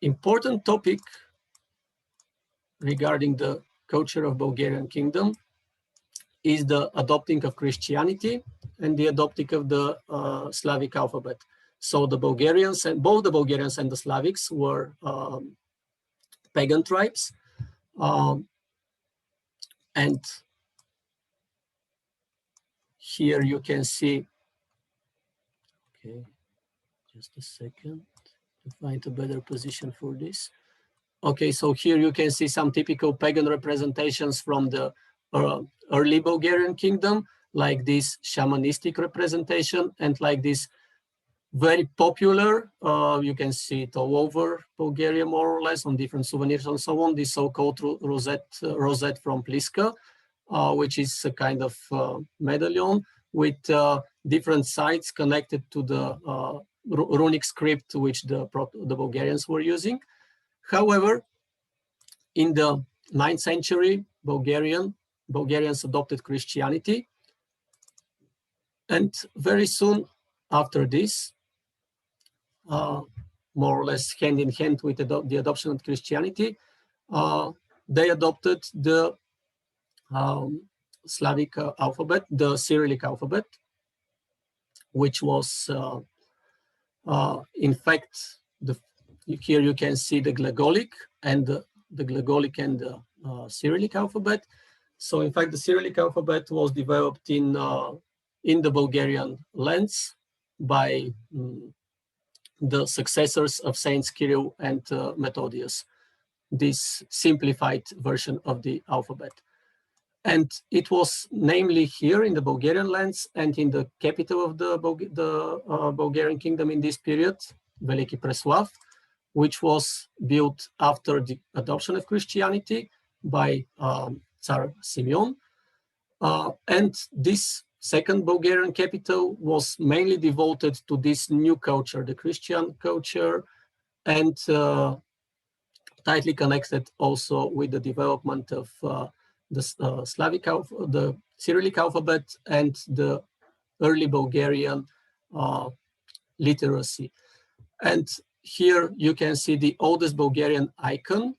Important topic regarding the culture of Bulgarian kingdom is the adopting of Christianity and the adopting of the Slavic alphabet. So the Bulgarians, and both the Bulgarians and the Slavics were pagan tribes. And here you can see, okay, just a second to find a better position for this. Okay, so here you can see some typical pagan representations from the early Bulgarian kingdom, like this shamanistic representation and like this very popular, you can see it all over Bulgaria more or less on different souvenirs and so on, this so-called rosette from Pliska, which is a kind of medallion with different sites connected to the runic script which the Bulgarians were using. However, in the 9th century, Bulgarians adopted Christianity. And very soon after this, more or less hand in hand with the adoption of Christianity, they adopted the Slavic alphabet, the Cyrillic alphabet, which was, in fact, here you can see the Glagolic and the Glagolic and the Cyrillic alphabet. So in fact, the Cyrillic alphabet was developed in the Bulgarian lands by the successors of Saints Kirill and Methodius, this simplified version of the alphabet. And it was namely here in the Bulgarian lands and in the capital of the Bulgarian kingdom in this period, Veliki Preslav, which was built after the adoption of Christianity by Tsar Simeon. And this second Bulgarian capital was mainly devoted to this new culture, the Christian culture, and tightly connected also with the development of the the Cyrillic alphabet and the early Bulgarian literacy. And here you can see the oldest Bulgarian icon,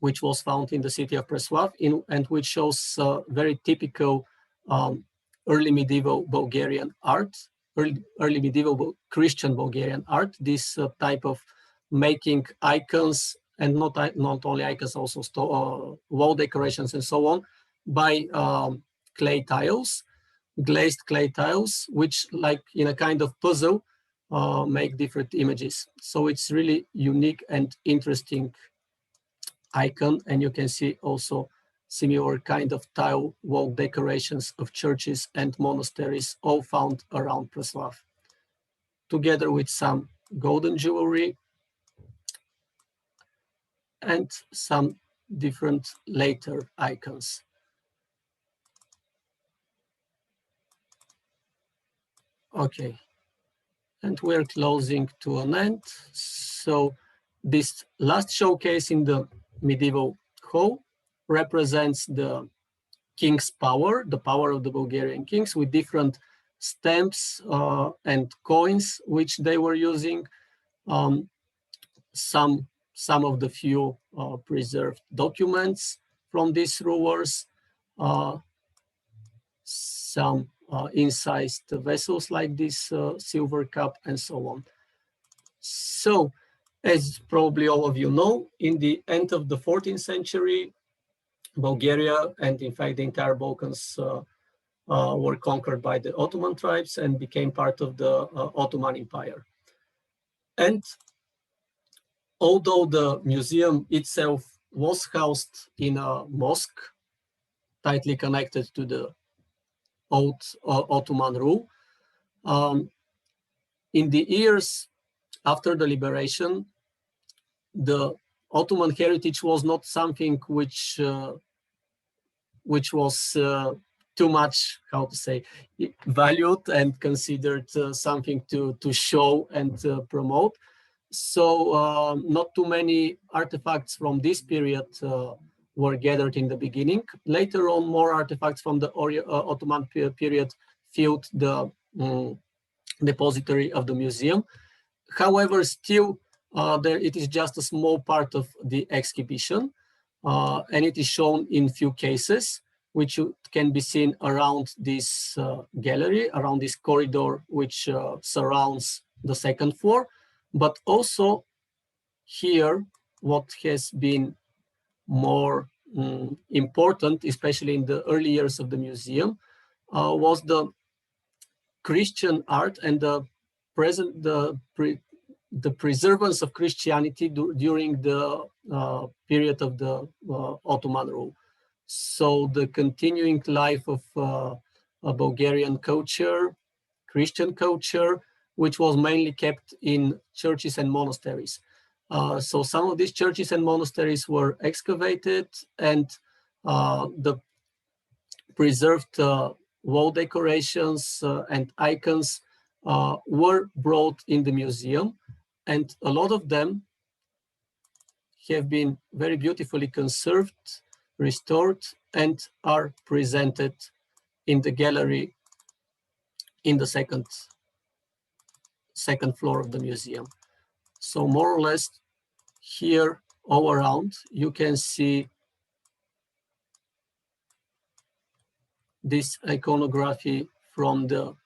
which was found in the city of Preslav, and which shows very typical early medieval Bulgarian art, early medieval Christian Bulgarian art, this type of making icons, and not only icons, also wall decorations and so on, by clay tiles, glazed clay tiles, which, like in a kind of puzzle, make different images. So it's really unique and interesting icon, and you can see also similar kind of tile wall decorations of churches and monasteries, all found around Preslav, together with some golden jewelry and some different later icons. Okay, and we're closing to an end. So this last showcase in the medieval hall represents the king's power, the power of the Bulgarian kings, with different stamps and coins which they were using. Some of the few preserved documents from these rulers, some incised vessels like this silver cup, and so on. So, as probably all of you know, in the end of the 14th century, Bulgaria, and in fact the entire Balkans, were conquered by the Ottoman tribes and became part of the Ottoman Empire. And although the museum itself was housed in a mosque, tightly connected to the old Ottoman rule, in the years after the liberation, the Ottoman heritage was not something which was too much, how to say, valued and considered something to show and promote. So not too many artifacts from this period were gathered in the beginning. Later on, more artifacts from the Ottoman period filled the depository of the museum. However, still, it is just a small part of the exhibition, and it is shown in few cases, which can be seen around this gallery, around this corridor, which surrounds the second floor. But also here, what has been more important, especially in the early years of the museum, was the Christian art and the preservance of Christianity during the period of the Ottoman rule. So the continuing life of a Bulgarian culture, Christian culture, which was mainly kept in churches and monasteries. So some of these churches and monasteries were excavated, and the preserved wall decorations and icons were brought in the museum, and a lot of them have been very beautifully conserved, restored, and are presented in the gallery in the second floor of the museum. So more or less here all around, you can see this iconography from the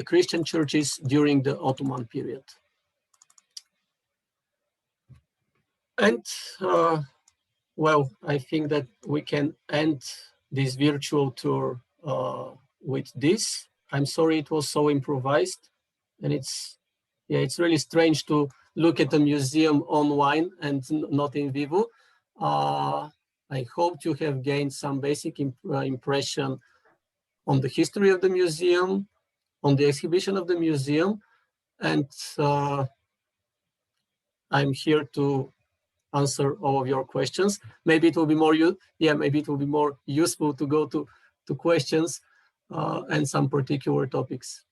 Christian churches during the Ottoman period. And well, I think that we can end this virtual tour with this. I'm sorry it was so improvised, and it's really strange to look at the museum online and not in vivo. I hope you have gained some basic impression on the history of the museum, on the exhibition of the museum, and I'm here to answer all of your questions. Maybe it will be more maybe it will be more useful to go to questions and some particular topics.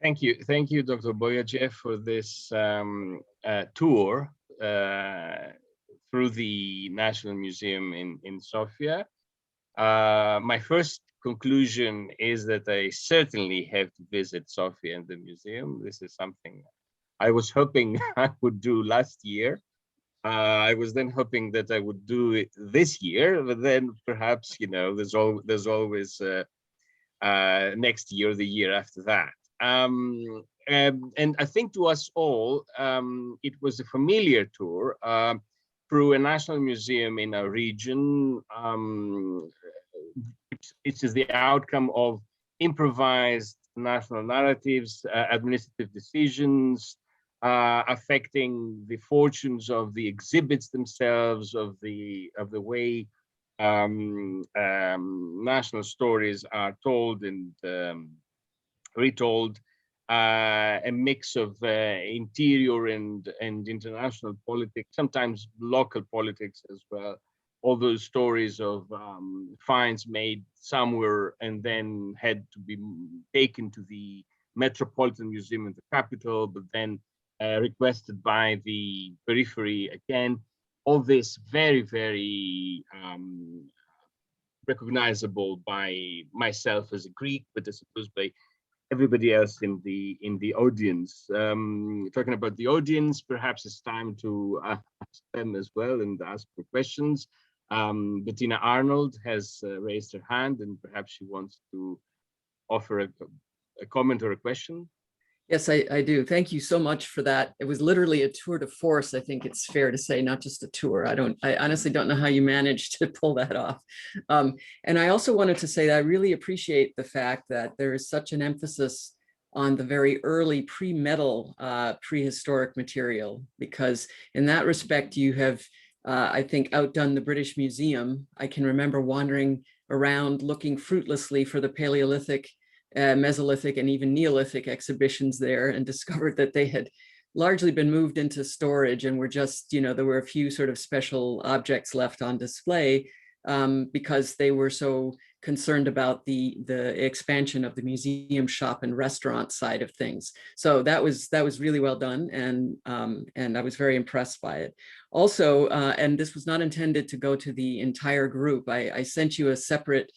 Thank you, Dr. Boyadziev, for this tour through the National Museum in Sofia. My first conclusion is that I certainly have to visit Sofia and the museum. This is something I was hoping I would do last year. I was then hoping that I would do it this year, but then perhaps, you know, there's always next year, the year after that. And I think to us all, it was a familiar tour through a national museum in our region. It is the outcome of improvised national narratives, administrative decisions, affecting the fortunes of the exhibits themselves, of the way national stories are told and retold, a mix of interior and international politics, sometimes local politics as well. All those stories of finds made somewhere and then had to be taken to the Metropolitan Museum in the capital, but then requested by the periphery again. All this very, very recognizable by myself as a Greek, but I suppose by everybody else in the audience. Talking about the audience, perhaps it's time to ask them as well and ask for questions. Bettina Arnold has raised her hand, and perhaps she wants to offer a comment or a question. Yes, I do. Thank you so much for that. It was literally a tour de force, I think it's fair to say, not just a tour. I honestly don't know how you managed to pull that off. And I also wanted to say that I really appreciate the fact that there is such an emphasis on the very early pre-metal prehistoric material, because in that respect, you have, I think, outdone the British Museum. I can remember wandering around looking fruitlessly for the Paleolithic, Mesolithic, and even Neolithic exhibitions there, and discovered that they had largely been moved into storage and were just, you know, there were a few sort of special objects left on display because they were so concerned about the expansion of the museum shop and restaurant side of things. So that was really well done, and I was very impressed by it. Also, and this was not intended to go to the entire group, I sent you a separate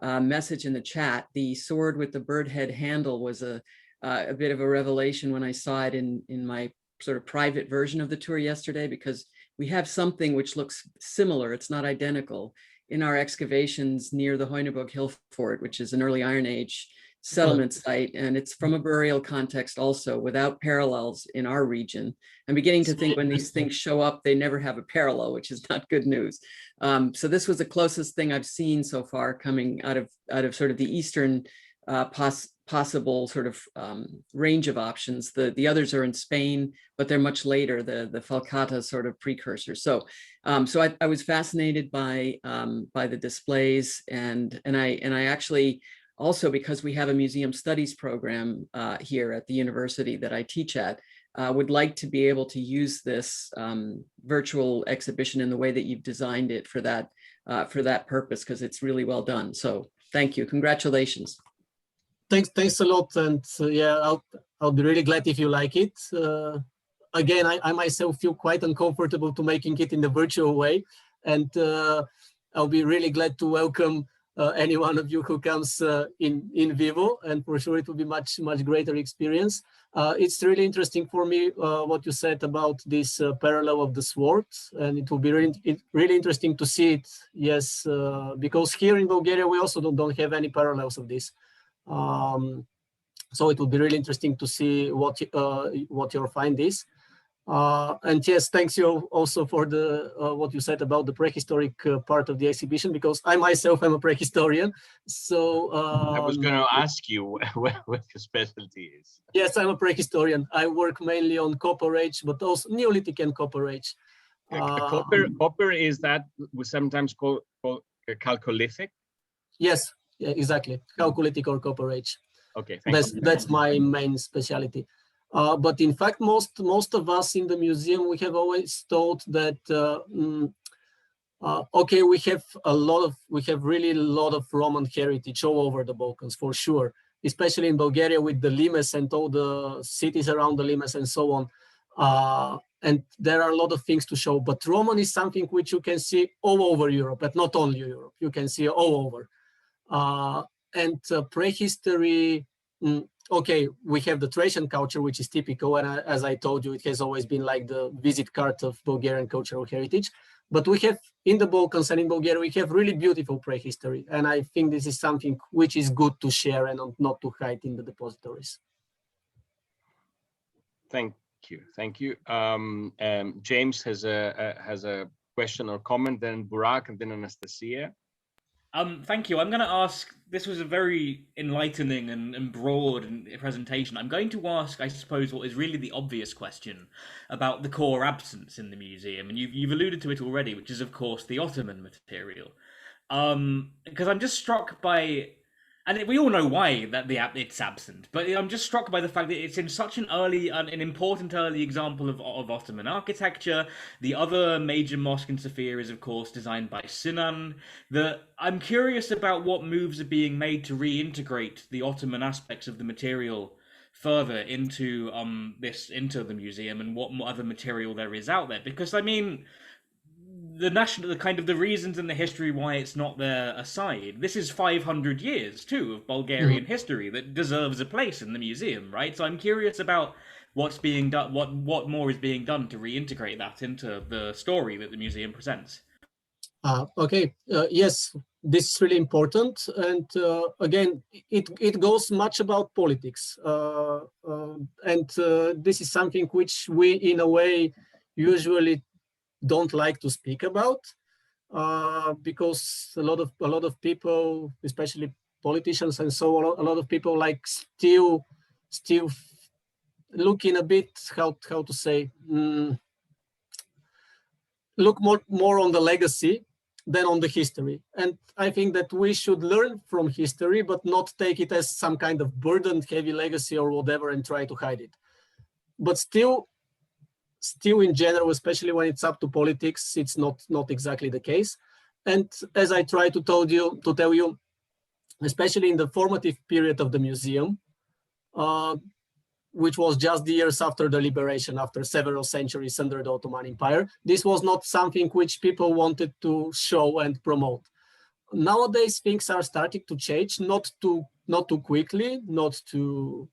message in the chat. The sword with the bird head handle was a bit of a revelation when I saw it in my sort of private version of the tour yesterday, because we have something which looks similar, it's not identical, in our excavations near the Hoineburg Hill Fort, which is an early Iron Age settlement site, and it's from a burial context also, without parallels in our region. I'm beginning to think when these things show up, they never have a parallel, which is not good news. So this was the closest thing I've seen so far coming out of sort of the Eastern possible sort of range of options. The others are in Spain, but they're much later, the Falcata sort of precursor. So I was fascinated by the displays, and I actually, also, because we have a museum studies program here at the university that I teach at, would like to be able to use this virtual exhibition in the way that you've designed it for that purpose, because it's really well done. So thank you. Congratulations. Thanks a lot. And yeah, I'll be really glad if you like it. Again, I myself feel quite uncomfortable to making it in the virtual way. And I'll be really glad to welcome any one of you who comes in vivo, and for sure it will be much greater experience. It's really interesting for me what you said about this parallel of the sword, and it will be really interesting to see it. Yes, because here in Bulgaria we also don't have any parallels of this. So it will be really interesting to see what your find is. And yes, thanks you also for the what you said about the prehistoric part of the exhibition, because I myself am a prehistorian. So I was going to ask you what your specialty is. Yes, I'm a prehistorian. I work mainly on Copper Age, but also Neolithic and Copper Age. Copper is that we sometimes call Chalcolithic? Yes, yeah, exactly. Chalcolithic or Copper Age. Okay, that's my main specialty. But in fact, most of us in the museum, we have always thought that okay, we have really a lot of Roman heritage all over the Balkans for sure, especially in Bulgaria with the Limes and all the cities around the Limes and so on. And there are a lot of things to show, but Roman is something which you can see all over Europe, but not only Europe, you can see all over. And prehistory, okay, we have the Thracian culture, which is typical, and as I told you, it has always been like the visit card of Bulgarian cultural heritage. But we have in the Balkans and in Bulgaria, we have really beautiful prehistory. And I think this is something which is good to share and not to hide in the depositories. Thank you. Thank you. James has a question or comment, then Burak, and then Anastasia. Thank you. I'm going to ask, this was a very enlightening and broad presentation. I'm going to ask, I suppose, what is really the obvious question about the core absence in the museum. And you've alluded to it already, which is, of course, the Ottoman material. Because I'm just struck by, and we all know why it's absent, but I'm just struck by the fact that it's in such an important early example of Ottoman architecture. The other major mosque in Sofia is, of course, designed by Sinan. I'm curious about what moves are being made to reintegrate the Ottoman aspects of the material further into the museum, and what other material there is out there. Because I mean, the reasons and the history why it's not there aside, this is 500 years too of Bulgarian history that deserves a place in the museum, right? So I'm curious about what's being done, what more is being done to reintegrate that into the story that the museum presents. Okay, yes, this is really important, and again, it goes much about politics, and this is something which we, in a way, usually don't like to speak about, because a lot of people, especially politicians and so on, a lot of people like still looking a bit, how to say, look more on the legacy than on the history. And I think that we should learn from history, but not take it as some kind of burdened, heavy legacy or whatever and try to hide it. But still in general, especially when it's up to politics, it's not exactly the case. And as I try to tell you, especially in the formative period of the museum, which was just the years after the liberation, after several centuries under the Ottoman Empire, this was not something which people wanted to show and promote. Nowadays, things are starting to change, not too quickly, not too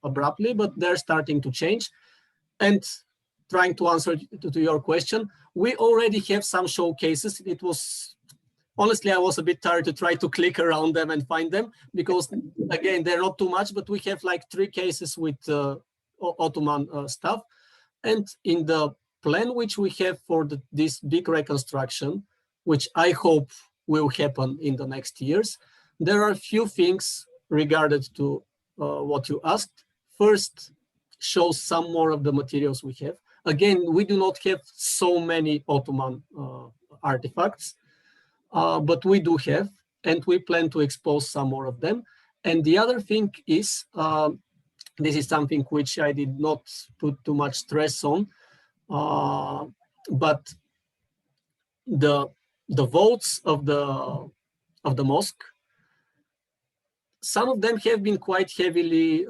abruptly, but they're starting to change. And trying to answer to your question, we already have some showcases. It was, honestly, I was a bit tired to try to click around them and find them, because again, they're not too much, but we have like 3 cases with Ottoman stuff. And in the plan which we have for this big reconstruction, which I hope will happen in the next years, there are a few things regarded to what you asked. First, show some more of the materials we have. Again, we do not have so many Ottoman artifacts, but we do have, and we plan to expose some more of them. And the other thing is, this is something which I did not put too much stress on, but the vaults of the mosque, some of them have been quite heavily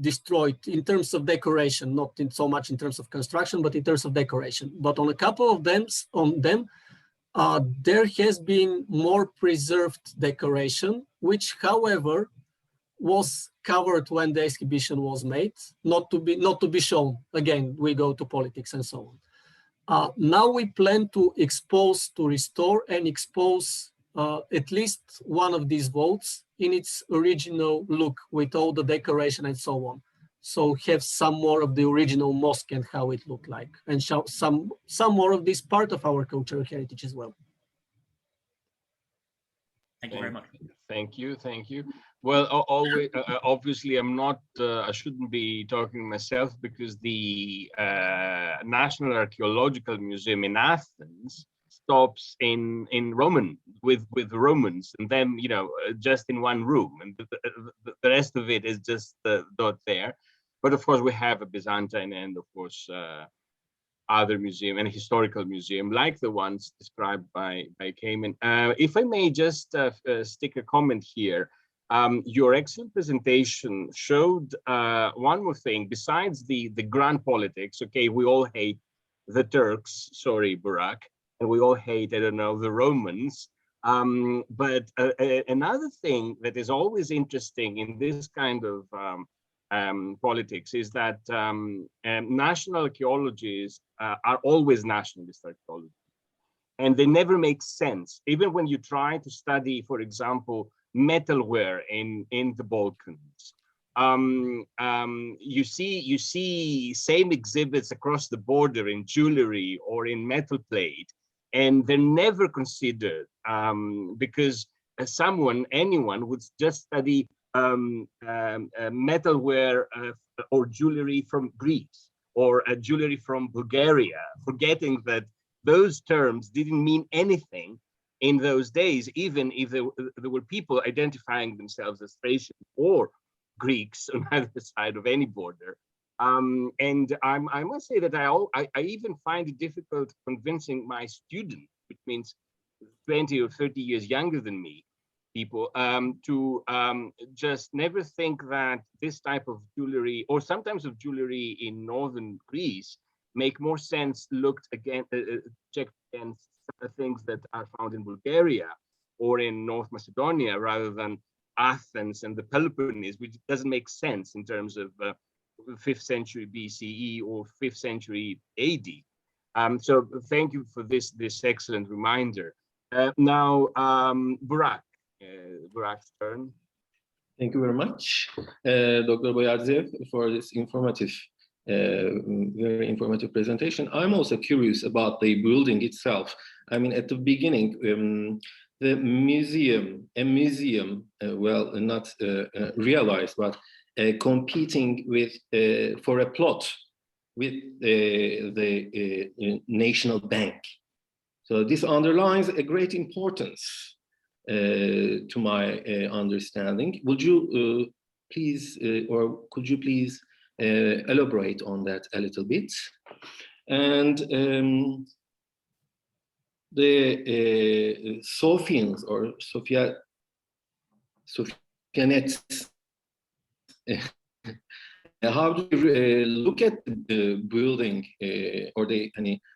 destroyed in terms of decoration, not so much in terms of construction, but in terms of decoration. But on a couple of them, there has been more preserved decoration, which, however, was covered when the exhibition was made, not to be shown. Again, we go to politics and so on. Now we plan to restore and expose at least one of these vaults in its original look with all the decoration and so on. So have some more of the original mosque and how it looked like, and show some more of this part of our cultural heritage as well. Thank you very much. Thank you. Well, always, obviously, I shouldn't be talking myself, because the National Archaeological Museum in Athens stops in Roman with Romans, and then just in one room, and the rest of it is just not there. But of course, we have a Byzantine and of course other museum and historical museum like the ones described by Kamen. If I may just stick a comment here. Your excellent presentation showed one more thing besides the grand politics. Okay, we all hate the Turks, sorry, Burak, and we all hate, I don't know, the Romans. But another thing that is always interesting in this kind of politics is that national archaeologies are always nationalist archaeology, and they never make sense. Even when you try to study, for example, metalware in the Balkans, you see same exhibits across the border in jewelry or in metal plate, and they're never considered because anyone would just study metalware or jewelry from Greece or jewelry from Bulgaria, forgetting that those terms didn't mean anything in those days, even if there were people identifying themselves as Thracians or Greeks on either side of any border. And I must say that I even find it difficult convincing my students, which means 20 or 30 years younger than me, people, to just never think that this type of jewelry, or sometimes of jewelry in northern Greece, make more sense looked again, checked against things that are found in Bulgaria or in North Macedonia rather than Athens and the Peloponnese, which doesn't make sense in terms of 5th century BCE or 5th century AD. So thank you for this excellent reminder. Now, Burak's turn. Thank you very much, Dr. Boyadziev, for this very informative presentation. I'm also curious about the building itself. I mean, at the beginning, the museum, well, not realized, but competing with for a plot with the National Bank. So this underlines a great importance to my understanding. Would you please, or could you please elaborate on that a little bit? And the Sophians or Sophianettes, how do you look at the building or the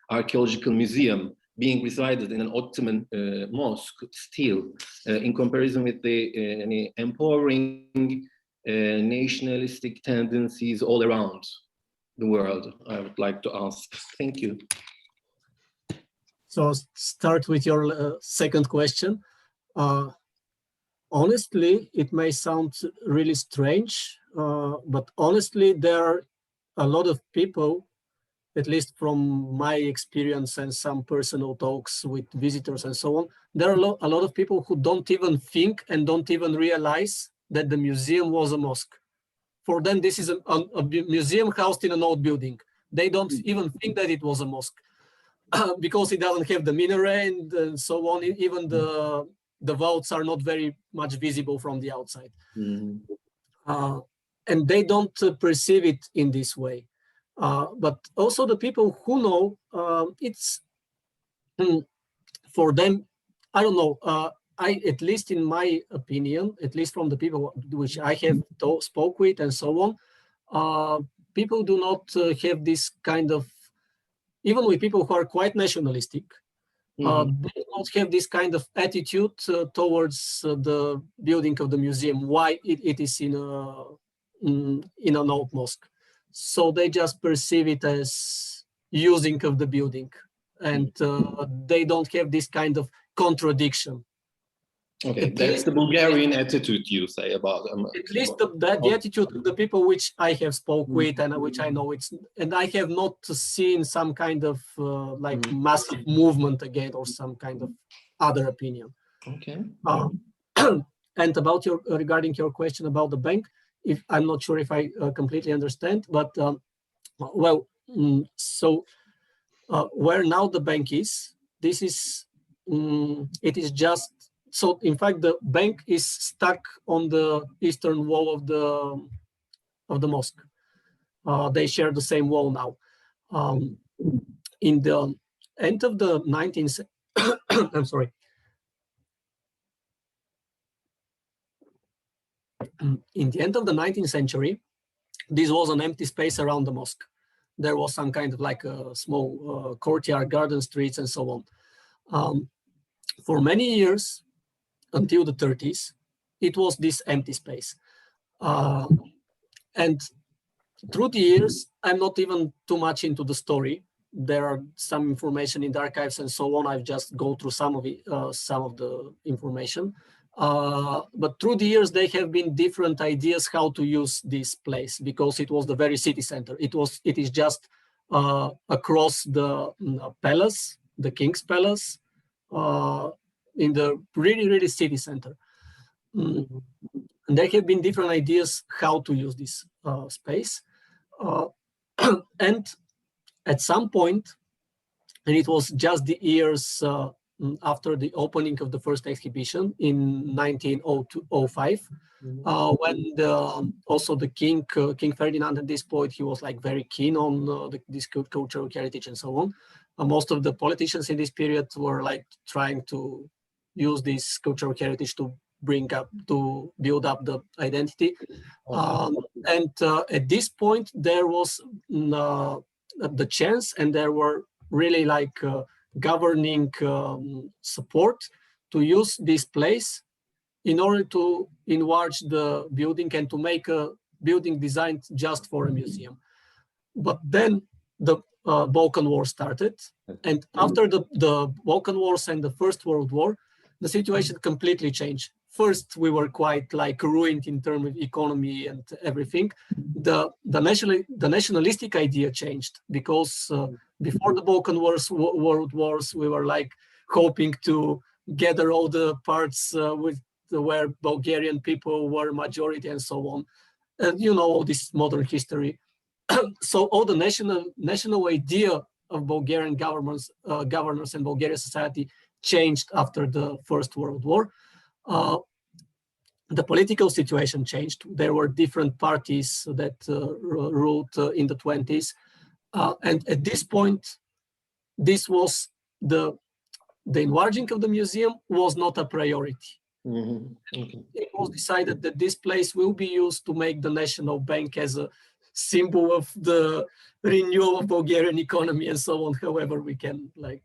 archaeological museum being resided in an Ottoman mosque still in comparison with the empowering nationalistic tendencies all around the world? I would like to ask. Thank you. So start with your second question. Honestly, it may sound really strange, but honestly, there are a lot of people, at least from my experience and some personal talks with visitors and so on, there are a lot of people who don't even think and don't even realize that the museum was a mosque. For them, this is a museum housed in an old building. They don't even think that it was a mosque because it doesn't have the minaret and so on. Even the vaults are not very much visible from the outside. And they don't perceive it in this way. But also the people who know, it's for them, I don't know, at least in my opinion, at least from the people which I have spoke with and so on, people do not have this kind of, even with people who are quite nationalistic, they don't have this kind of attitude towards the building of the museum, why it is in an old mosque. So they just perceive it as using of the building, and they don't have this kind of contradiction. Okay, that's the Bulgarian attitude you say about at least the attitude of the people which I have spoke with and which I know and I have not seen some kind of like massive movement again or some kind of other opinion. Okay. And about regarding your question about the bank, if I'm not sure if I completely understand, but well, so where now the bank is, this is it is just. So in fact, the bank is stuck on the eastern wall of the mosque. They share the same wall now. In the end of the 19th, I'm sorry. In the end of the 19th century, this was an empty space around the mosque. There was some kind of like a small courtyard, garden streets, and so on. For many years, until the 30s, it was this empty space. And through the years, I'm not even too much into the story. There are some information in the archives and so on. I've just gone through some of the information. But through the years, there have been different ideas how to use this place, because it was the very city center. It is just across the palace, the king's palace, in the really, really city center. And there have been different ideas how to use this space. And at some point, and it was just the years after the opening of the first exhibition in 1905, when also the King Ferdinand at this point, he was like very keen on this cultural heritage and so on. Most of the politicians in this period were like trying to use this cultural heritage to build up the identity. And at this point, there was the chance, and there were really like governing support to use this place in order to enlarge the building and to make a building designed just for a museum. But then the Balkan War started, and after the Balkan Wars and the First World War, the situation completely changed. First, we were quite like ruined in terms of economy and everything. The nationalistic idea changed, because before the Balkan World Wars, we were like hoping to gather all the parts where Bulgarian people were majority and so on. And you know, all this modern history. So all the national idea of Bulgarian governors and Bulgarian society changed after the First World War. The political situation changed. There were different parties that ruled in the 20s. And at this point, this was the enlarging of the museum was not a priority. Okay. It was decided that this place will be used to make the National Bank as a symbol of the renewal of Bulgarian economy and so on, however we can like,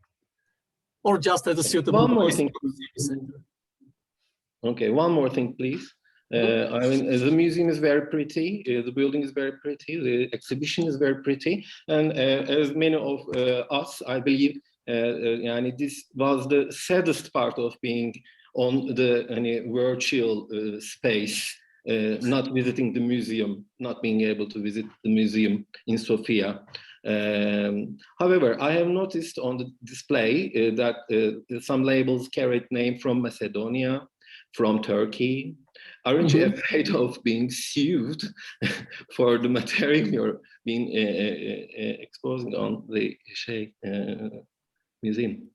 or just as a suitable. One more thing. Okay, one more thing, please. I mean, the museum is very pretty, the building is very pretty, the exhibition is very pretty, and as many of us, I believe, this was the saddest part of being on the virtual space, not visiting the museum, not being able to visit the museum in Sofia. However, I have noticed on the display that some labels carried name from Macedonia, from Turkey. Aren't you afraid of being sued for the material you're being exposing on the museum?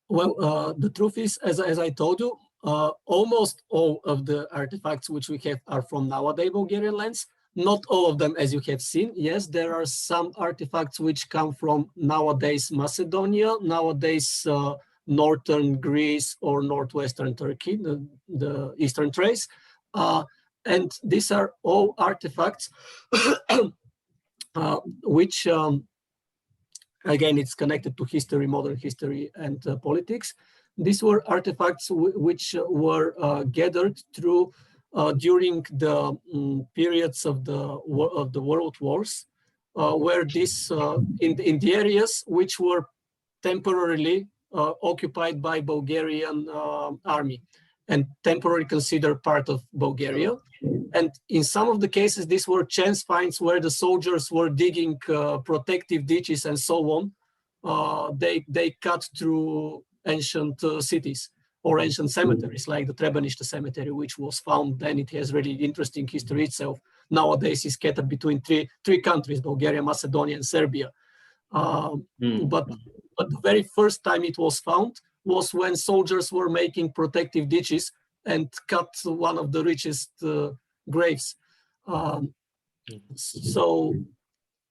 Well, the truth is, as I told you, almost all of the artifacts which we have are from nowadays Bulgarian lands. Not all of them, as you have seen. Yes, there are some artifacts which come from nowadays Macedonia, nowadays northern Greece or northwestern Turkey, the Eastern Thrace. And these are all artifacts which, again, it's connected to history, modern history, and politics. These were artifacts which were gathered through during the periods of the world wars, where this in the areas which were temporarily occupied by Bulgarian army and temporarily considered part of Bulgaria. And in some of the cases, these were chance finds where the soldiers were digging protective ditches and so on. They cut through ancient cities or ancient cemeteries, like the Trebanishta cemetery, which was found then. It has really interesting history itself. Nowadays, it's scattered between three countries, Bulgaria, Macedonia, and Serbia. But the very first time it was found was when soldiers were making protective ditches and cut one of the richest graves. So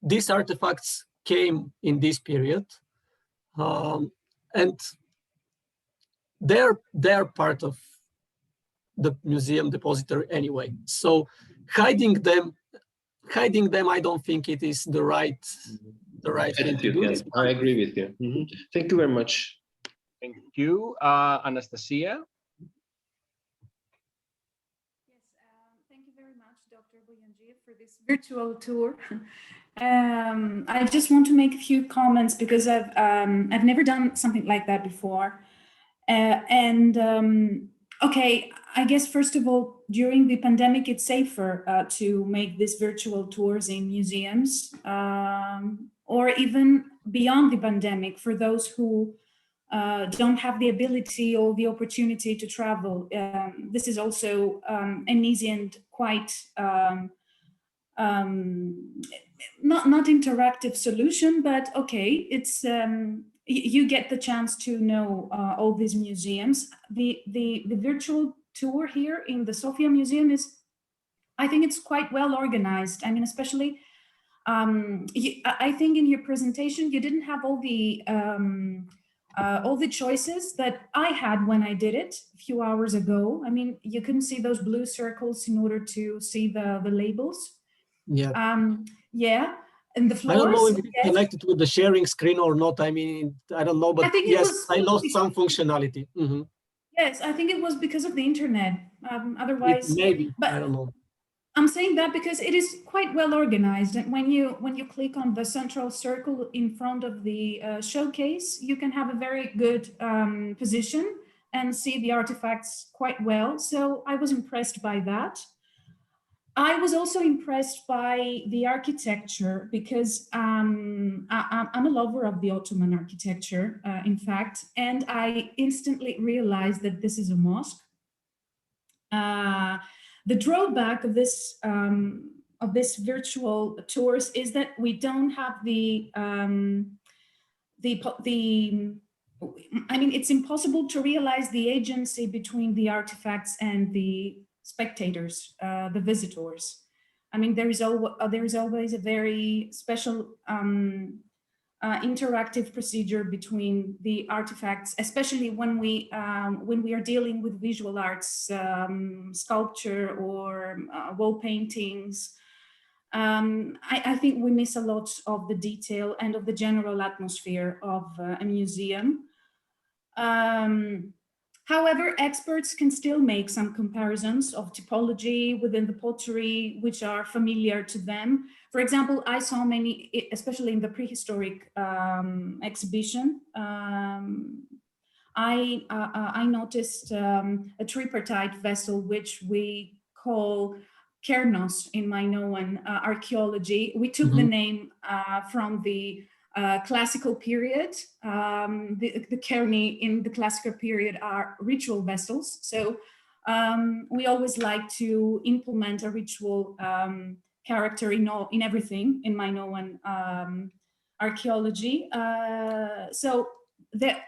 these artifacts came in this period, and they're part of the museum depository anyway. So hiding them, I don't think it is the right thing to do. Yes, I agree with you. Thank you very much. Thank you, Anastasia. Yes, thank you very much, Dr. Boyadziev, for this virtual tour. I just want to make a few comments because I've never done something like that before. Okay, I guess first of all, during the pandemic, it's safer to make these virtual tours in museums, or even beyond the pandemic for those who don't have the ability or the opportunity to travel. This is also an easy and quite not interactive solution, but okay, it's you get the chance to know all these museums. The virtual tour here in the Sofia Museum is, I think it's quite well organized. I mean, especially, I think in your presentation, you didn't have all the choices that I had when I did it a few hours ago. I mean, you couldn't see those blue circles in order to see the labels. Yeah. Yeah. And the floors, I don't know if it's connected with the sharing screen or not. I mean, I don't know, but yes, I lost some functionality. Yes, I think it was because of the internet. Otherwise, maybe, but I don't know. I'm saying that because it is quite well organized. And when you click on the central circle in front of the showcase, you can have a very good position and see the artifacts quite well. So I was impressed by that. I was also impressed by the architecture because I'm a lover of the Ottoman architecture, in fact, and I instantly realized that this is a mosque. The drawback of this virtual tours is that we don't have I mean, it's impossible to realize the agency between the artifacts and the spectators, the visitors. I mean, there is always a very special interactive procedure between the artifacts, especially when we are dealing with visual arts, sculpture or wall paintings. I think we miss a lot of the detail and of the general atmosphere of a museum. However, experts can still make some comparisons of typology within the pottery, which are familiar to them. For example, I saw many, especially in the prehistoric exhibition, I noticed a tripartite vessel, which we call Kernos in Minoan archaeology. We took the name from the classical period. The Kerni in the classical period are ritual vessels. So we always like to implement a ritual character in everything in Minoan archaeology. So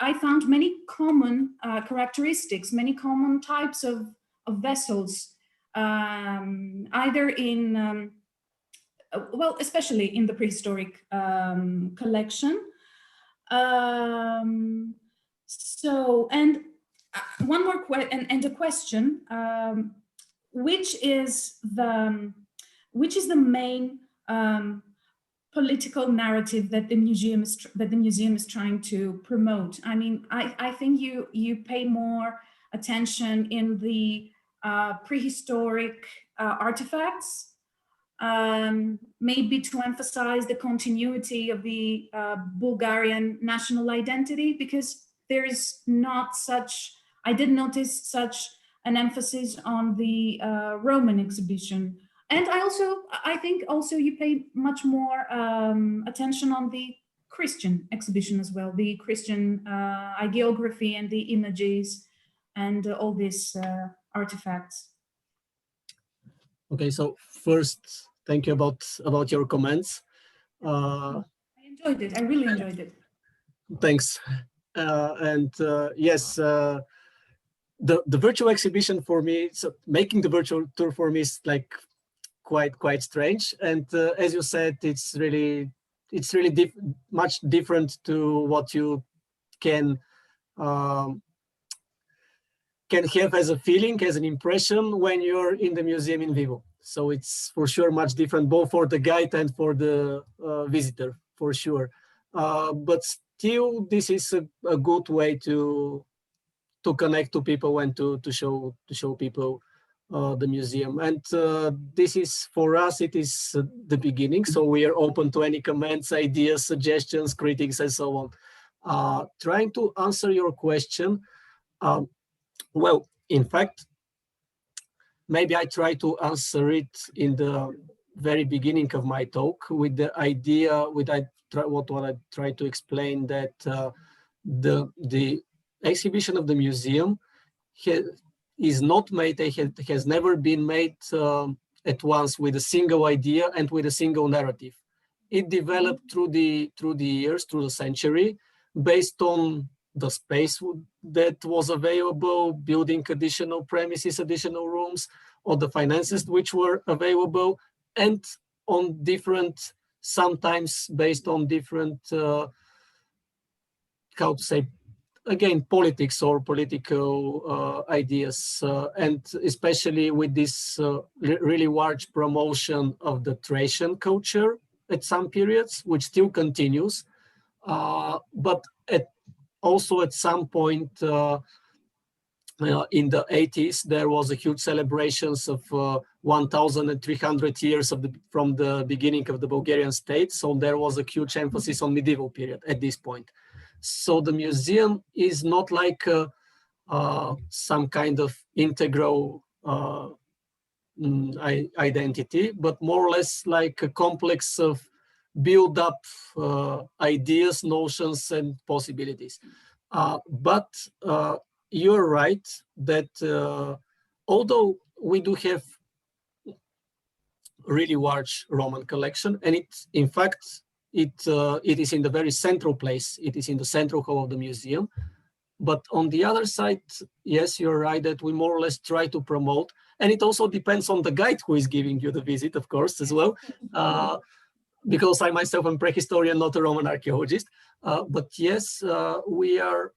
I found many common characteristics, many common types of vessels, either in well, especially in the prehistoric collection. So, and one more a question: which is the main political narrative that the museum is trying to promote? I mean, I think you pay more attention in the prehistoric artifacts. Maybe to emphasize the continuity of the Bulgarian national identity, because there is not such, I did notice such an emphasis on the Roman exhibition. And I think also you pay much more attention on the Christian exhibition as well, the Christian hagiography and the images and all these artifacts. Okay, so first, thank you about your comments. I enjoyed it. I really enjoyed it. Thanks. Yes, the virtual exhibition for me, so making the virtual tour for me is like quite strange. And as you said, it's really much different to what you can have as a feeling, as an impression when you're in the museum in vivo. So it's for sure much different, both for the guide and for the visitor, for sure. But still, this is a good way to connect to people and to show people the museum. And this is, for us, it is the beginning. So we are open to any comments, ideas, suggestions, critics, and so on. Trying to answer your question, well, in fact, maybe I try to answer it in the very beginning of my talk with the idea, what I try to explain, that the exhibition of the museum is not made, has never been made at once with a single idea and with a single narrative. It developed through the years, through the century, based on the space that was available, building additional premises, additional rooms, or the finances which were available, and on different, sometimes based on different, how to say, again, politics or political ideas, and especially with this really large promotion of the Thracian culture at some periods, which still continues, but also at some point in the 80s, there was a huge celebrations of 1,300 years from the beginning of the Bulgarian state. So there was a huge emphasis on medieval period at this point. So the museum is not like some kind of integral identity, but more or less like a complex of build up ideas, notions, and possibilities. But you're right that although we do have really large Roman collection, and in fact, it is in the very central place. It is in the central hall of the museum. But on the other side, yes, you're right that we more or less try to promote, and it also depends on the guide who is giving you the visit, of course, as well. Because I myself am prehistorian, not a Roman archaeologist. But yes, we're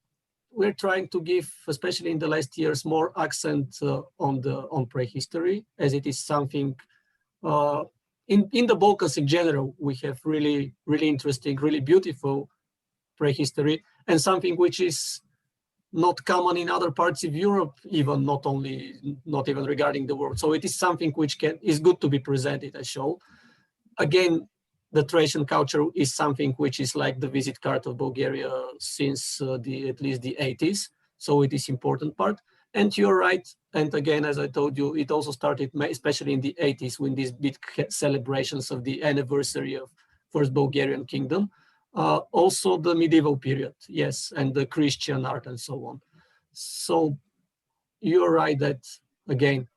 trying to give, especially in the last years, more accent on prehistory, as it is something in the Balkans in general. We have really interesting, really beautiful prehistory, and something which is not common in other parts of Europe, even not even regarding the world. So it is something which is good to be presented as show. Again, the Thracian culture is something which is like the visit card of Bulgaria since at least the 80s. So it is important part. And you're right. And again, as I told you, it also started, especially in the 80s, when these big celebrations of the anniversary of First Bulgarian Kingdom. Also the medieval period, yes, and the Christian art and so on. So you're right that, again,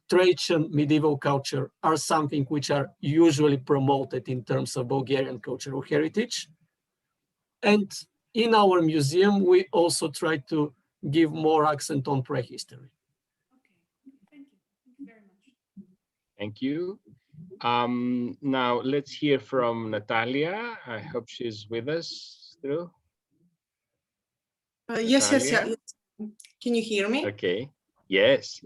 Thracian medieval culture are something which are usually promoted in terms of Bulgarian cultural heritage. And in our museum, we also try to give more accent on prehistory. Okay, thank you. Thank you very much. Thank you. Now let's hear from Natalia. I hope she's with us through. Yes. Can you hear me? Okay. Yes.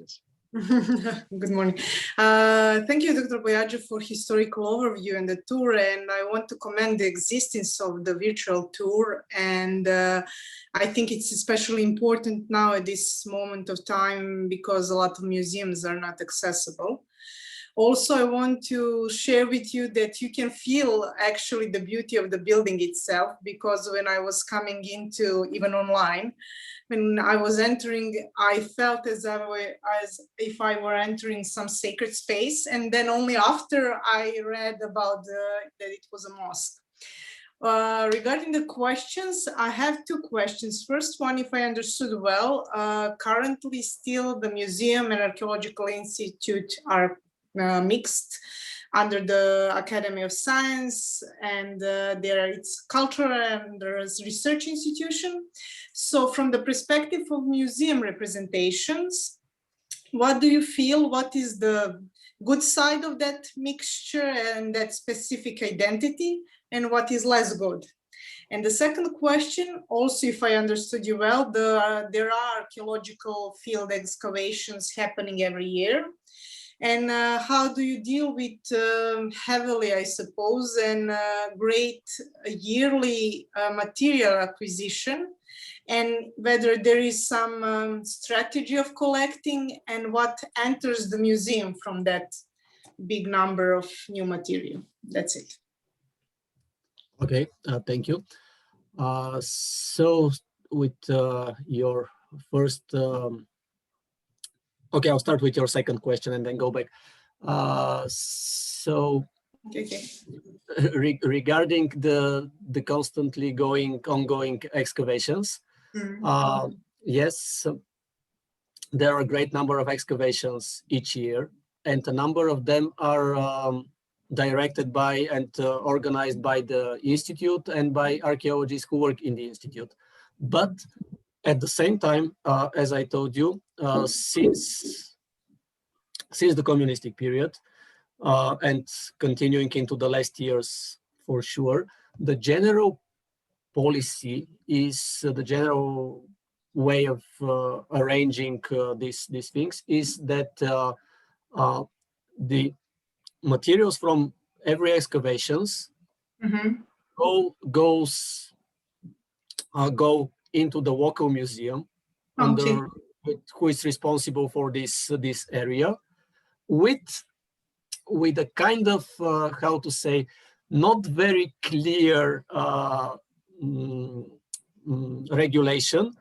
Good morning. Thank you, Dr. Boyadziev, for historical overview and the tour. And I want to commend the existence of the virtual tour. And I think it's especially important now at this moment of time because a lot of museums are not accessible. Also, I want to share with you that you can feel actually the beauty of the building itself, because when I was coming into, even online, when I was entering, I felt as if I were entering some sacred space. And then only after I read about that it was a mosque. Regarding the questions, I have two questions. First one, if I understood well, currently still the Museum and Archaeological Institute are mixed under the Academy of Science, and it's cultural and there's research institution. So from the perspective of museum representations, what do you feel, what is the good side of that mixture and that specific identity, and what is less good? And the second question, also, if I understood you well, there are archaeological field excavations happening every year. And how do you deal with heavily, I suppose, and great yearly material acquisition, and whether there is some strategy of collecting and what enters the museum from that big number of new material? That's it. Okay, thank you. So with your first, okay, I'll start with your second question and then go back. So Okay. Regarding the constantly ongoing excavations, yes, there are a great number of excavations each year, and a number of them are directed by and organized by the Institute and by archaeologists who work in the Institute. But at the same time, as I told you, since the communistic period and continuing into the last years for sure, the general policy is the general way of arranging these things is that the materials from every excavations go into the Waco Museum, under who is responsible for this area, with a kind of how to say, not very clear regulation,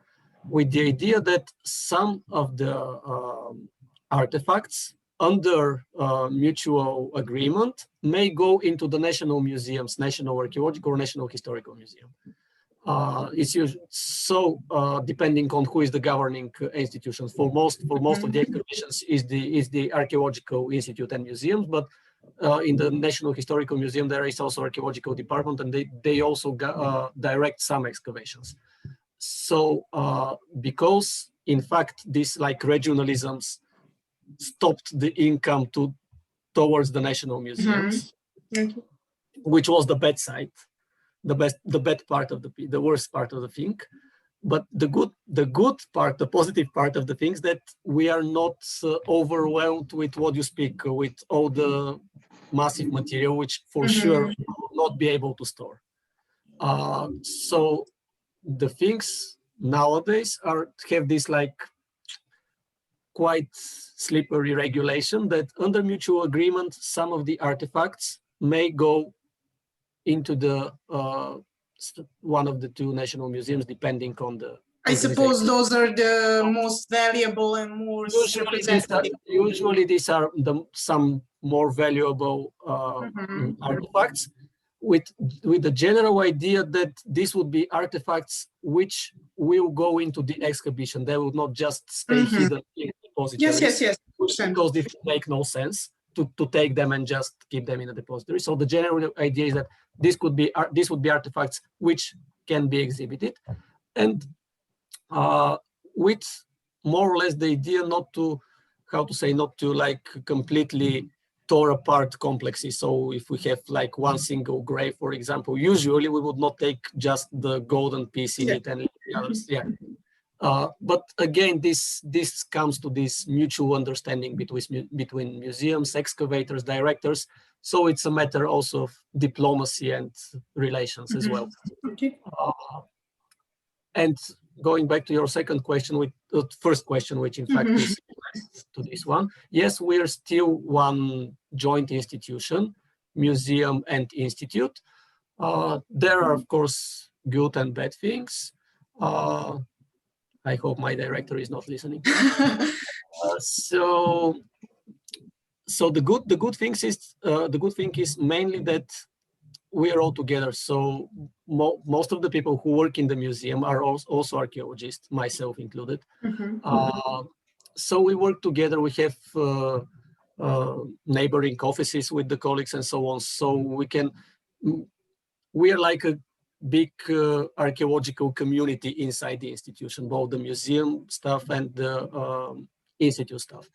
with the idea that some of the artifacts under mutual agreement may go into the national museums, National Archaeological or National Historical Museum. It's usually, so depending on who is the governing institutions. For most of the excavations is the Archaeological Institute and Museums, but in the National Historical Museum there is also archaeological department, and they also direct some excavations. So because in fact these like regionalisms stopped the income towards the national museums, which was the bad side, the bad part of the worst part of the thing. But the good part, the positive part of the things, that we are not overwhelmed with what you speak, with all the massive material, which for sure will not be able to store. So the things nowadays have this like quite slippery regulation that under mutual agreement, some of the artifacts may go into the one of the two national museums, depending on the. I suppose those are the most valuable and most representative. Usually these are some more valuable artifacts, with the general idea that this would be artifacts which will go into the exhibition. They will not just stay hidden in depositories. Yes. Because it make no sense to take them and just keep them in a depository. So the general idea is that this would be artifacts which can be exhibited, and with more or less the idea not to like completely tore apart complexes. So if we have like one single grave, for example, usually we would not take just the golden piece in it and the others. But again, this comes to this mutual understanding between museums, excavators, directors. So it's a matter also of diplomacy and relations as well. And going back to your second question, with the first question, which in fact is to this one, yes, we are still one joint institution, museum and institute. There are, of course, good and bad things. I hope my director is not listening. So the good thing is mainly that we are all together. So most of the people who work in the museum are also archaeologists, myself included. So we work together. We have neighboring offices with the colleagues and so on. So we are like a big archaeological community inside the institution, both the museum staff and the institute staff.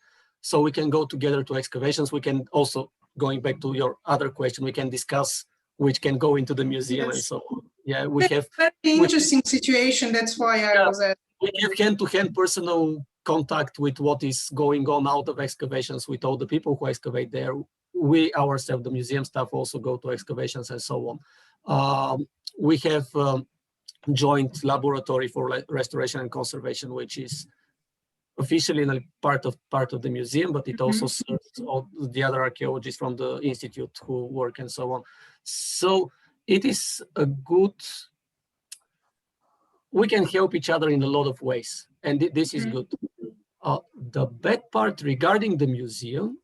So we can go together to excavations. We can also, going back to your other question, we can discuss which can go into the museum and so on. Yeah, we have very interesting situation. That's why I was at. We have hand-to-hand personal contact with what is going on out of excavations with all the people who excavate there. We ourselves, the museum staff, also go to excavations and so on. We have joint laboratory for restoration and conservation, which is officially part of the museum, but it also serves all the other archaeologists from the institute who work and so on. So it is a good. We can help each other in a lot of ways, and this is good. The bad part regarding the museum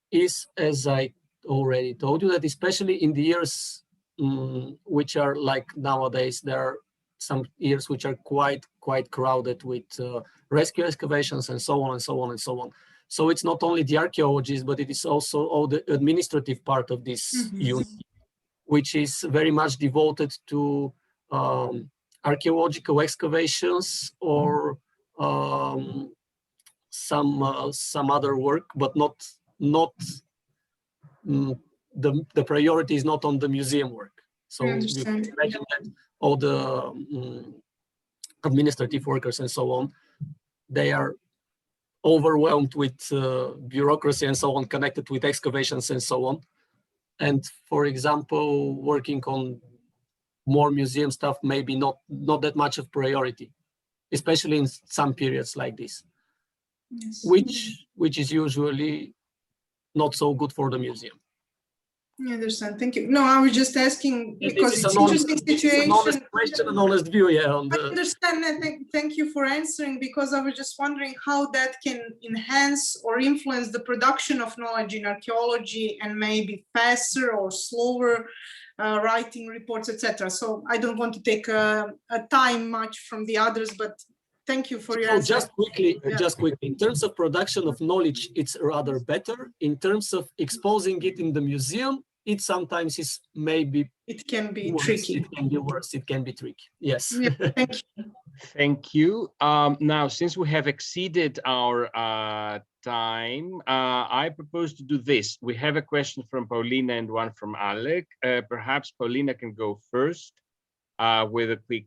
is, as I already told you, that especially in the years which are like nowadays, there are some years which are quite crowded with rescue excavations and so on and so on and so on. So it's not only the archaeologists, but it is also all the administrative part of this unit, which is very much devoted to archaeological excavations or some other work, but not the priority is not on the museum work. So you can imagine that all the administrative workers and so on, they are overwhelmed with bureaucracy and so on, connected with excavations and so on. And for example, working on more museum stuff, maybe not that much of priority, especially in some periods like this, which is usually not so good for the museum. I understand. Thank you. No, I was just asking because it's an interesting situation. An honest question, an honest view, yeah. I understand, and thank you for answering, because I was just wondering how that can enhance or influence the production of knowledge in archaeology, and maybe faster or slower writing reports, etc. So I don't want to take a time much from the others, but thank you for your answer. Just quickly, in terms of production of knowledge, it's rather better. In terms of exposing it in the museum, it sometimes is maybe it can be worse. tricky. It can be worse. It can be tricky. Yes. Yeah, thank you. Thank you. Now, since we have exceeded our time, I propose to do this. We have a question from Paulina and one from Alec. Perhaps Paulina can go first with a quick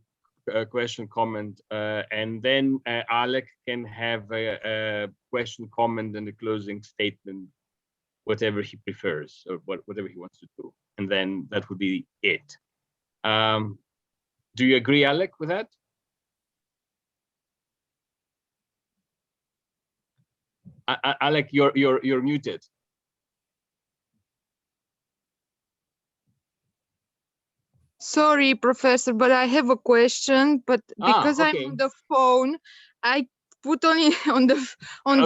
question, comment, and then Alec can have a question, comment, and a closing statement, whatever he prefers or whatever he wants to do, and then that would be it. Do you agree, Alec, with that? Alec, you're muted. Sorry, Professor, but I have a question. But because okay. I'm on the phone, I put only on the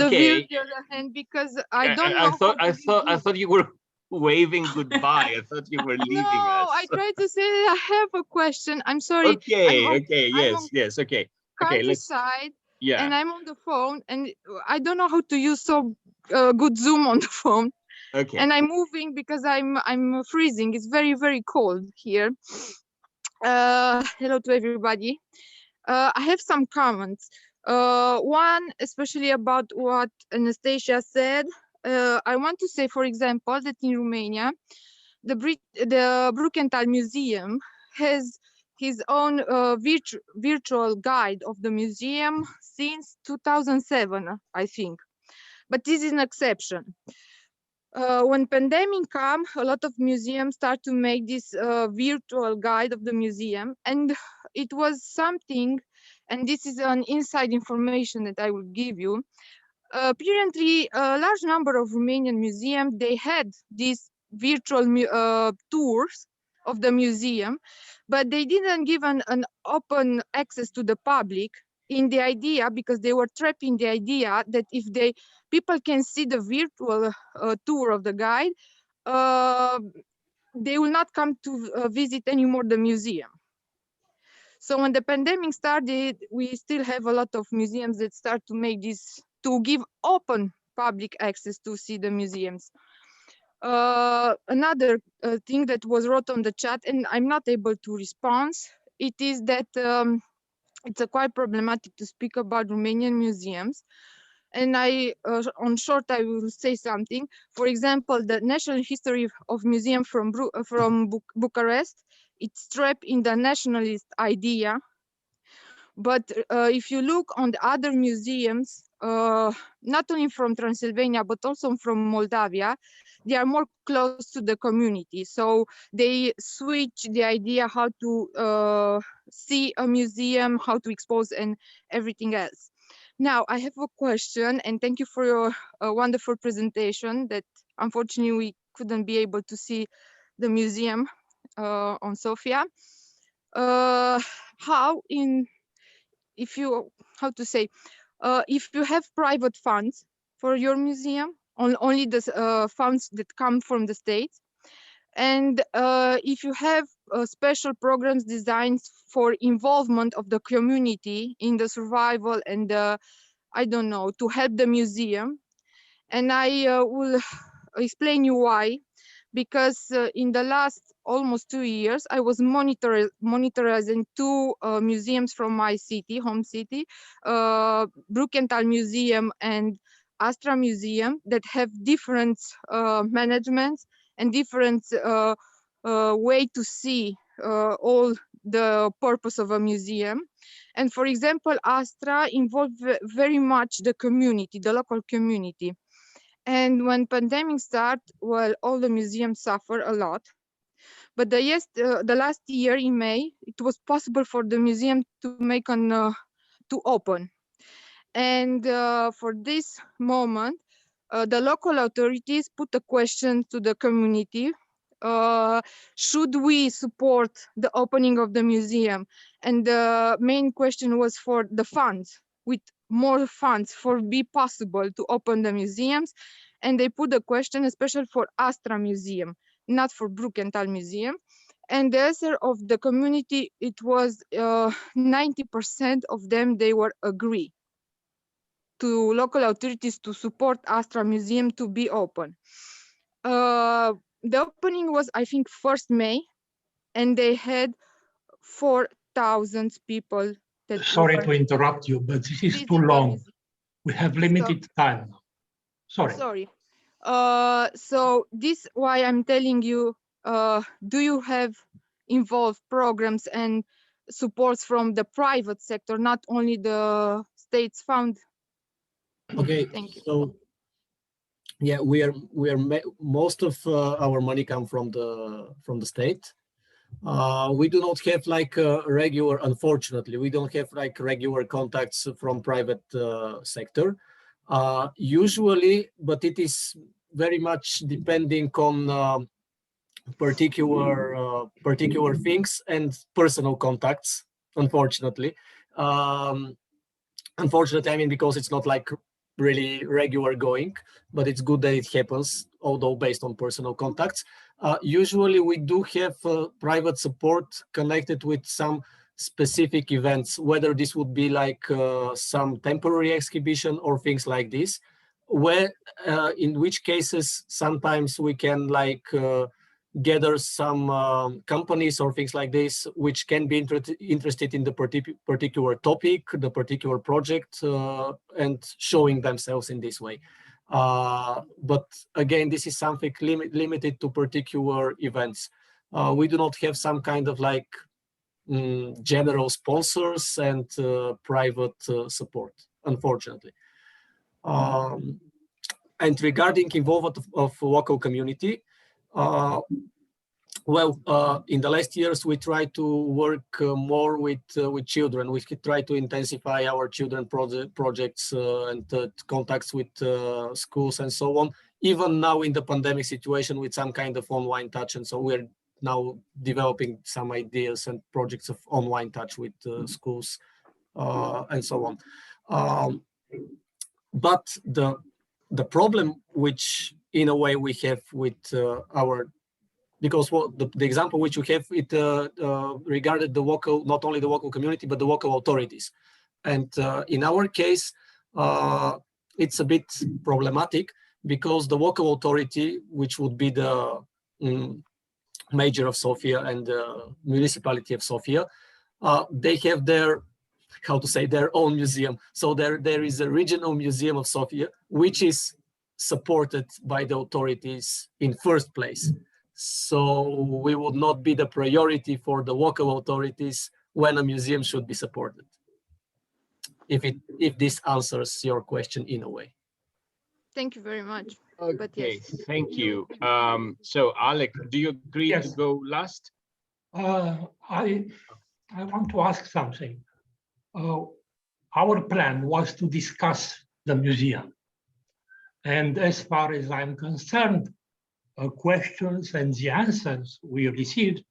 view the other hand, because I don't know. I thought you were waving goodbye. I thought you were leaving us. No, I tried to say that I have a question. I'm sorry. Okay. Yes. Okay. Countryside. Yeah. And I'm on the phone, and I don't know how to use so good Zoom on the phone. Okay. And I'm moving because I'm freezing. It's very, very cold here. Hello to everybody. I have some comments. One, especially about what Anastasia said. I want to say, for example, that in Romania, the Brukenthal Museum has his own virtual guide of the museum since 2007, I think. But this is an exception. When pandemic come, a lot of museums start to make this virtual guide of the museum, and it was something, and this is an inside information that I will give you. Apparently, a large number of Romanian museums, they had these virtual tours of the museum, but they didn't give an open access to the public, in the idea, because they were trapped in the idea that if people can see the virtual tour of the guide, they will not come to visit anymore the museum. So when the pandemic started, we still have a lot of museums that start to make this, to give open public access to see the museums. Another thing that was wrote on the chat, and I'm not able to respond, it is that it's quite problematic to speak about Romanian museums. and on short, I will say something. For example, the National History of Museum from Bucharest, it's trapped in the nationalist idea. But if you look on the other museums, not only from Transylvania, but also from Moldavia, they are more close to the community. So they switch the idea how to see a museum, how to expose, and everything else. Now, I have a question, and thank you for your wonderful presentation that unfortunately we couldn't be able to see the museum on Sofia. If you have private funds for your museum, only the funds that come from the state, and if you have special programs designed for involvement of the community in the survival and I don't know, to help the museum, and I will explain you why. Because in the last almost 2 years, I was monitoring two museums from my city, home city, Brukenthal Museum and Astra Museum, that have different managements and different way to see all the purpose of a museum. And for example, Astra involved very much the community, the local community. And when pandemic started, well, all the museums suffer a lot. But the last year in May, it was possible for the museum to make to open. And for this moment, the local authorities put a question to the community. Should we support the opening of the museum? And the main question was for the funds, with more funds for be possible to open the museums. And they put the question especially for Astra Museum, not for Brukenthal Museum. And the answer of the community, it was 90% of them, they were agree to local authorities to support Astra Museum to be open. The opening was, I think, 1st May, and they had 4,000 people. Sorry to interrupt you, but this is too long. We have limited time. Sorry. So this why I'm telling you, do you have involved programs and supports from the private sector, not only the state's fund? Okay, thank you. So yeah, most of our money come from the state. We do not have like regular, unfortunately, we don't have like regular contacts from private sector. Usually, but it is very much depending on particular things and personal contacts, unfortunately. Unfortunately, I mean, because it's not like really regular going, but it's good that it happens, although based on personal contacts. Usually we do have private support connected with some specific events, whether this would be like some temporary exhibition or things like this, where in which cases sometimes we can like gather some companies or things like this, which can be interested in the particular topic, the particular project, and showing themselves in this way. But again, this is something limited to particular events. We do not have some kind of like general sponsors and private support, unfortunately. And regarding involvement of local community, in the last years, we try to work more with children. We try to intensify our children projects and contacts with schools and so on. Even now in the pandemic situation with some kind of online touch. And so we're now developing some ideas and projects of online touch with schools and so on. But the problem which in a way we have with because the example which you have, it regarded the local, not only the local community, but the local authorities. And in our case, it's a bit problematic because the local authority, which would be the mayor of Sofia and the municipality of Sofia, they have their how to say, their own museum. So there is a regional museum of Sofia, which is supported by the authorities in first place. So we would not be the priority for the Waco authorities when a museum should be supported. If this answers your question in a way. Thank you very much. Okay, but yes. thank you. So Alec, do you agree to go last? I want to ask something. Our plan was to discuss the museum. And as far as I'm concerned, questions and the answers we received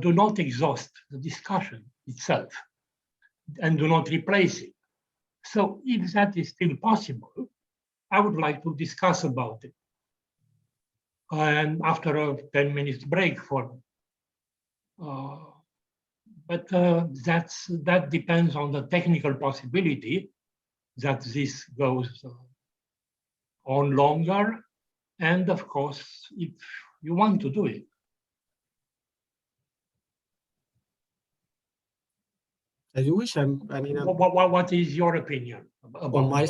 do not exhaust the discussion itself and do not replace it. So if that is still possible, I would like to discuss about it. And after a 10 minutes break for but that depends on the technical possibility that this goes on longer, and of course, if you want to do it. As you wish. I mean, what is your opinion? On my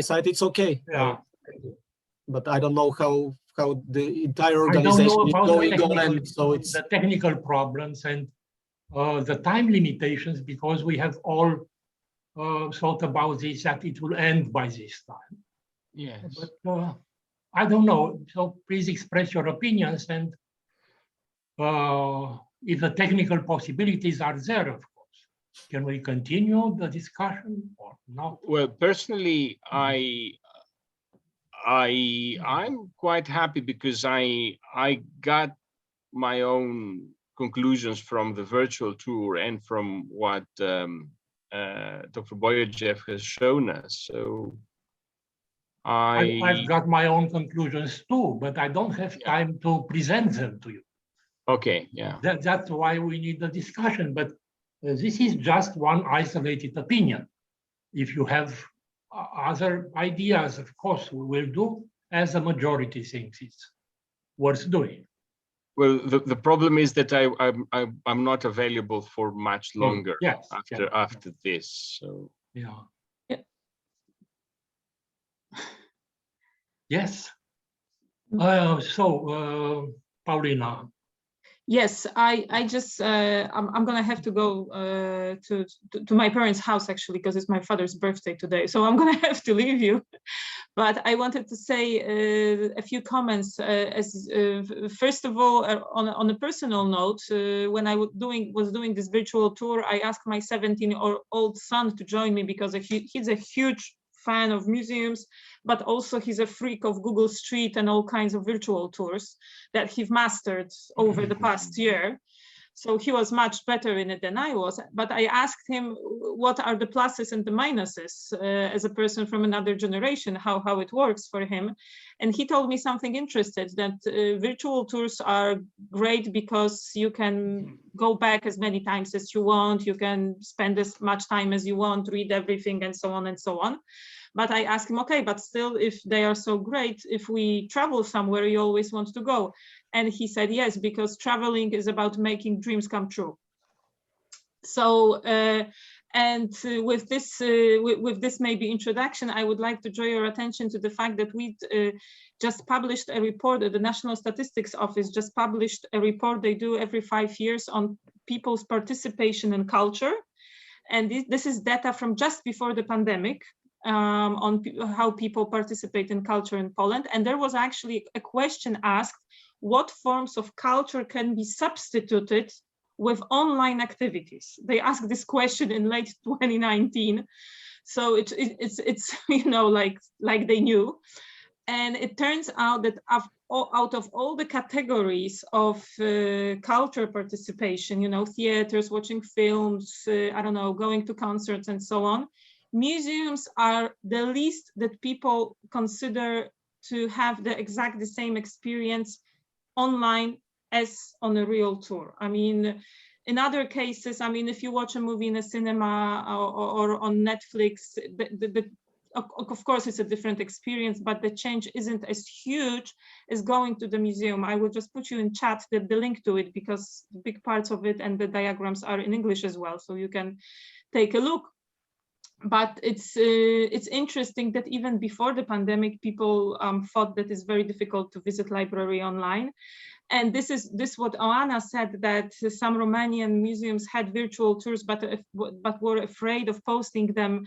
side, it's okay. Yeah. But I don't know how the entire organization is going on, and so it's the technical problems and the time limitations, because we have all thought about this, that it will end by this time. Yes. But I don't know. So please express your opinions, and if the technical possibilities are there, of course, can we continue the discussion or not? Well, personally, I'm quite happy because I got my own conclusions from the virtual tour and from what Dr. Boyadziev has shown us. So I've got my own conclusions too, but I don't have time to present them to you. Okay, yeah. That's why we need the discussion. But this is just one isolated opinion. If you have other ideas, of course, we will do as a majority thinks it's worth doing. Well, the problem is that I'm not available for much longer after this. So yeah. Yes. Paulina. Yes, I just I'm gonna have to go to my parents' house actually, because it's my father's birthday today, so I'm gonna have to leave you. But I wanted to say a few comments. First of all, on a personal note, when I was doing this virtual tour, I asked my 17-year-old son to join me because he's a huge fan of museums, but also he's a freak of Google Street and all kinds of virtual tours that he's mastered over the past year. So he was much better in it than I was. But I asked him what are the pluses and the minuses as a person from another generation, how it works for him. And he told me something interesting, that virtual tours are great because you can go back as many times as you want, you can spend as much time as you want, read everything and so on and so on. But I asked him, okay, but still, if they are so great, if we travel somewhere, you always want to go. And he said, yes, because traveling is about making dreams come true. So, with this maybe introduction, I would like to draw your attention to the fact that we just published a report, the National Statistics Office just published a report they do every 5 years on people's participation in culture. And this is data from just before the pandemic. On how people participate in culture in Poland. And there was actually a question asked, what forms of culture can be substituted with online activities? They asked this question in late 2019. So it's you know, like they knew. And it turns out that out of all the categories of culture participation, you know, theaters, watching films, I don't know, going to concerts and so on, museums are the least that people consider to have the same experience online as on a real tour. I mean, in other cases, I mean, if you watch a movie in a cinema or on Netflix, of course, it's a different experience, but the change isn't as huge as going to the museum. I will just put you in chat the link to it, because big parts of it and the diagrams are in English as well, so you can take a look. But it's interesting that even before the pandemic, people thought that it's very difficult to visit library online. And this is what Oana said, that some Romanian museums had virtual tours, but were afraid of posting them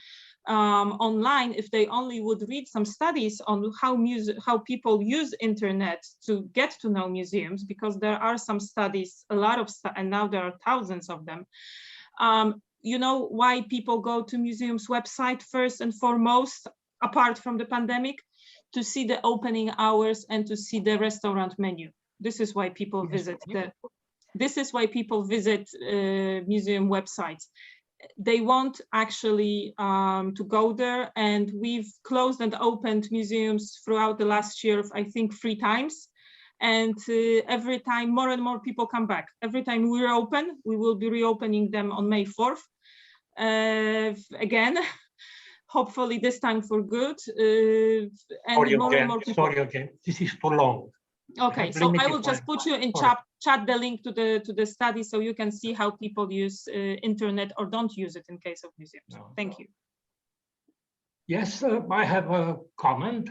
online if they only would read some studies on how people use internet to get to know museums, because there are some studies, a lot of and now there are thousands of them. You know why people go to museums website first and foremost, apart from the pandemic? To see the opening hours and to see the restaurant menu. This is why people visit museum websites. They want actually to go there, and we've closed and opened museums throughout the last year, I think 3 times. And every time more and more people come back. Every time we reopen, we will be reopening them on May 4th. Again, hopefully this time for good. Sorry again, this is too long. Okay, so I will just put you in chat the link to the study so you can see how people use internet or don't use it in case of museums. No. Thank you. Yes, I have a comment.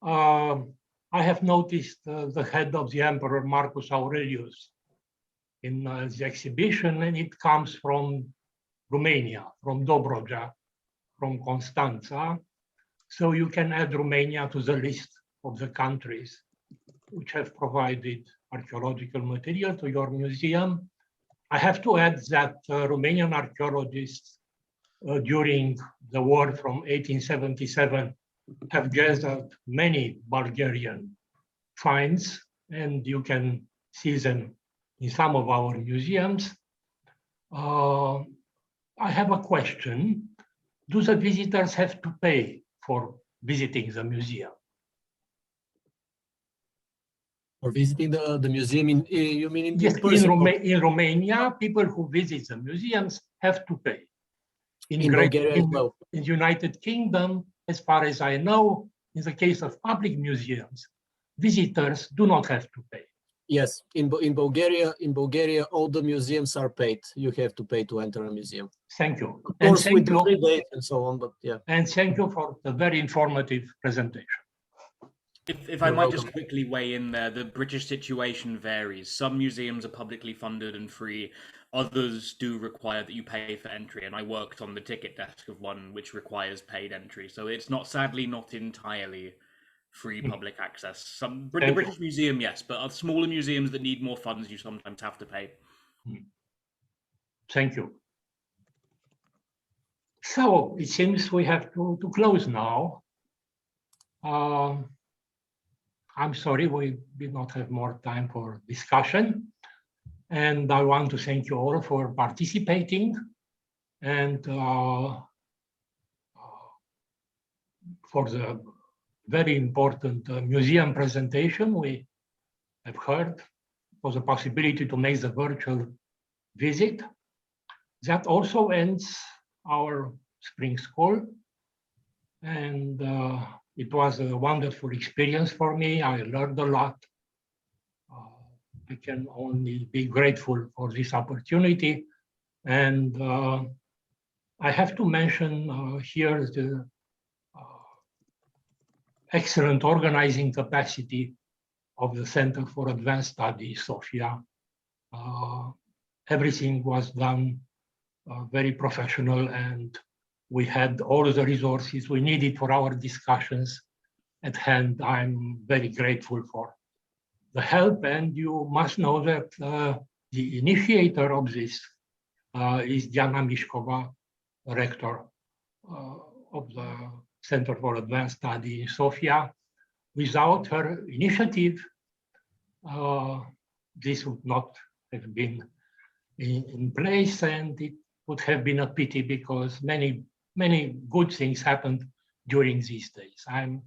I have noticed the head of the Emperor Marcus Aurelius in the exhibition, and it comes from Romania, from Dobroja, from Constanța. So you can add Romania to the list of the countries which have provided archaeological material to your museum. I have to add that Romanian archaeologists during the war from 1877 have gathered many Bulgarian finds, and you can see them in some of our museums. I have a question. Do the visitors have to pay for visiting the museum? For visiting the museum, you mean in yes, in Romania, people who visit the museums have to pay. In Bulgaria as well. In the United Kingdom, as far as I know, in the case of public museums, visitors do not have to pay. Yes, in Bulgaria, all the museums are paid. You have to pay to enter a museum. Thank you. Of course, with the free days and so on, but yeah. And thank you for the very informative presentation. If I might just quickly weigh in there, the British situation varies. Some museums are publicly funded and free. Others do require that you pay for entry, and I worked on the ticket desk of one which requires paid entry. So it's sadly not entirely free public access. The British Museum, yes, but smaller museums that need more funds, you sometimes have to pay. Thank you. So it seems we have to close now. I'm sorry, we did not have more time for discussion. And I want to thank you all for participating. And for the very important museum presentation we have heard, for the possibility to make the virtual visit. That also ends our spring school. And it was a wonderful experience for me. I learned a lot. I can only be grateful for this opportunity. And I have to mention here the excellent organizing capacity of the Center for Advanced Studies, Sofia. Everything was done very professional, and we had all the resources we needed for our discussions at hand. I'm very grateful for the help, and you must know that the initiator of this is Diana Mishkova, rector of the Center for Advanced Study in Sofia. Without her initiative, this would not have been in place, and it would have been a pity because many good things happened during these days. I'm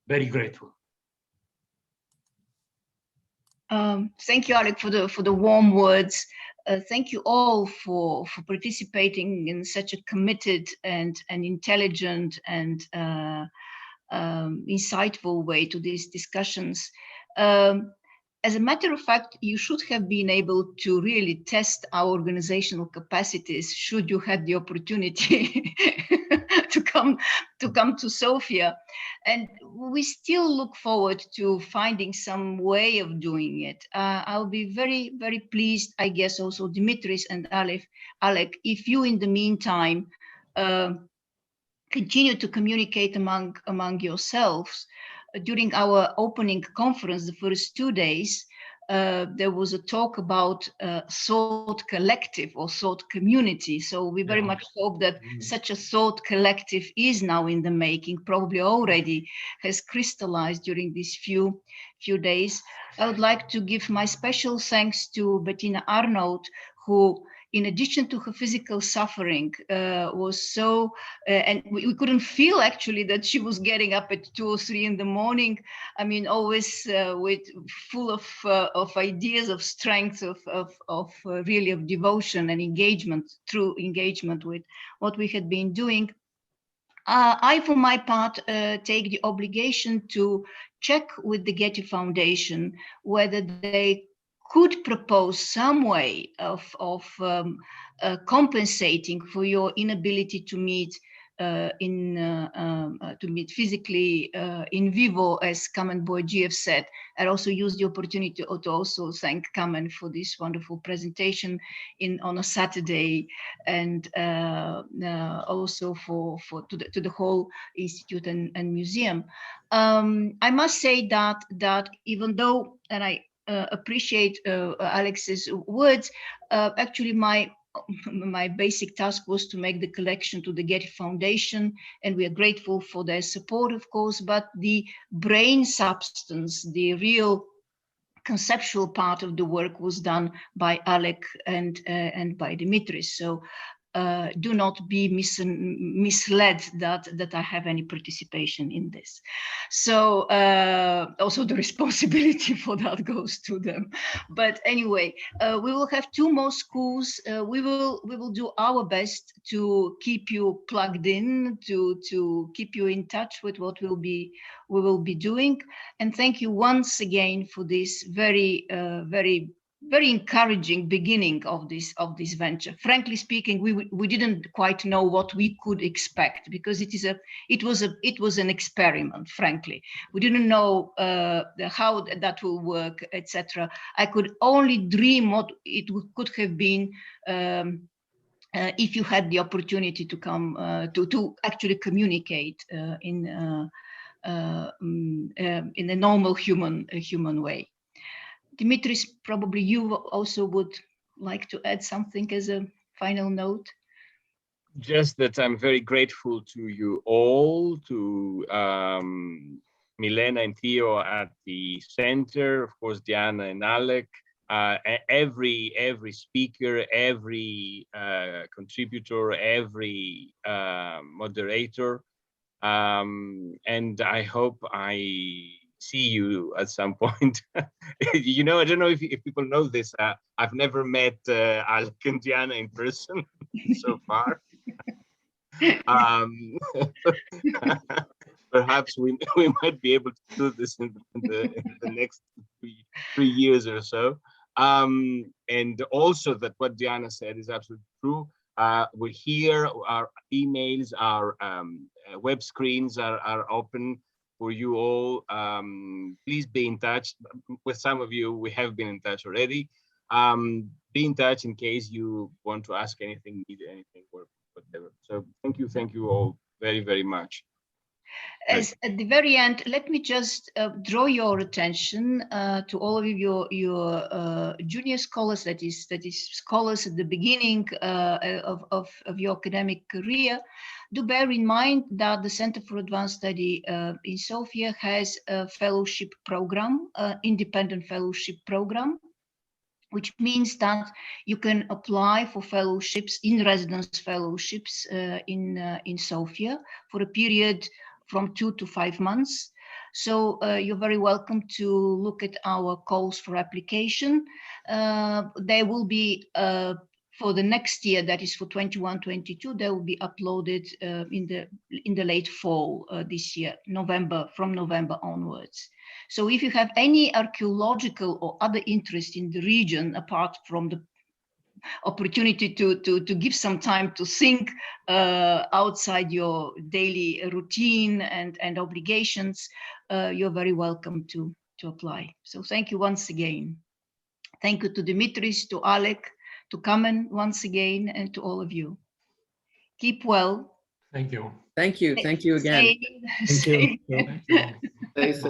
very grateful. Thank you, Alec, for the warm words. Thank you all for participating in such a committed and intelligent and insightful way to these discussions. as a matter of fact, you should have been able to really test our organizational capacities should you had the opportunity to come to Sofia. And we still look forward to finding some way of doing it. I'll be very, very pleased, I guess, also Dimitris and Alec, if you in the meantime continue to communicate among yourselves. During our opening conference, the first 2 days, there was a talk about thought collective or thought community. So we very much hope that such a thought collective is now in the making, probably already has crystallized during these few days. I would like to give my special thanks to Bettina Arnold, who, in addition to her physical suffering, was so, and we couldn't feel actually that she was getting up at 2 or 3 in the morning. I mean, always full of ideas, of strength, of really of devotion and engagement, true engagement with what we had been doing. I, for my part, take the obligation to check with the Getty Foundation whether they could propose some way of compensating for your inability to meet physically in vivo, as Kamen Boyadziev said. I also use the opportunity to also thank Kamen for this wonderful presentation on a Saturday, and also to the whole institute and museum. I must say that even though, and I appreciate Alex's words, actually my basic task was to make the collection to the Getty Foundation, and we are grateful for their support, of course, but the brain substance, the real conceptual part of the work was done by Alec and by Dimitris. So do not be misled that I have any participation in this. So also the responsibility for that goes to them. But anyway, we will have 2 more schools. We will do our best to keep you plugged in, to keep you in touch with what we will be doing. And thank you once again for this very encouraging beginning of this venture. Frankly speaking, we didn't quite know what we could expect, because it was an experiment. Frankly, we didn't know how that will work, etc. I could only dream what it could have been if you had the opportunity to come to actually communicate in a normal human way. Dimitris, probably you also would like to add something as a final note. Just that I'm very grateful to you all, to Milena and Theo at the center, of course, Diana and Alec, every speaker, every contributor, every moderator, and I hope I see you at some point. You know, I don't know if people know this. I've never met Alec and Diana in person so far. Perhaps we might be able to do this in the next 3 years or so. And also that what Diana said is absolutely true. We're here, our emails, our web screens are open for you all. Please be in touch. With some of you, we have been in touch already. Be in touch in case you want to ask anything, need anything, or whatever. So thank you all very, very much. As at the very end, let me just draw your attention to all of your junior scholars, that is scholars at the beginning of your academic career. Do bear in mind that the Center for Advanced Study in Sofia has a fellowship program, independent fellowship program, which means that you can apply for fellowships, in residence fellowships in Sofia for a period from 2 to 5 months. So you're very welcome to look at our calls for application. There will be for the next year, that is for 21-22, they will be uploaded in the late fall this year, from November onwards. So if you have any archaeological or other interest in the region, apart from the opportunity to give some time to think outside your daily routine and obligations, you're very welcome to apply. So thank you once again. Thank you to Dimitris, to Alec, to Kamen once again, and to all of you. Keep well. Thank you. Thank you. Thank you again. Thank you. Thanks.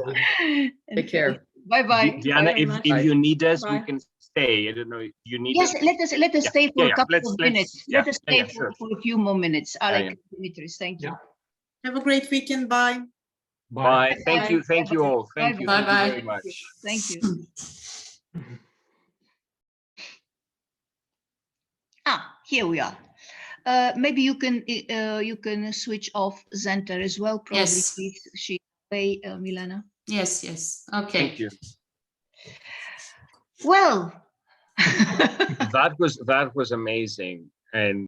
Take care. Bye-bye. Diana, very if much. you need us, we Bye. can stay. I don't know. You need Yes, us? let us stay for a couple of minutes. Let us stay sure. for a few more minutes. Alec, yeah. Dimitris, thank you. Yeah. Have a great weekend. Bye. Bye. Thank you. Thank you Bye-bye. all. Thank you. Bye-bye. Thank you very much. Thank you. Here we are. Maybe you can switch off Zenter as well. Probably, Yes. she's away, Milena. Yes, yes. Okay. Thank you. Well, That was amazing. And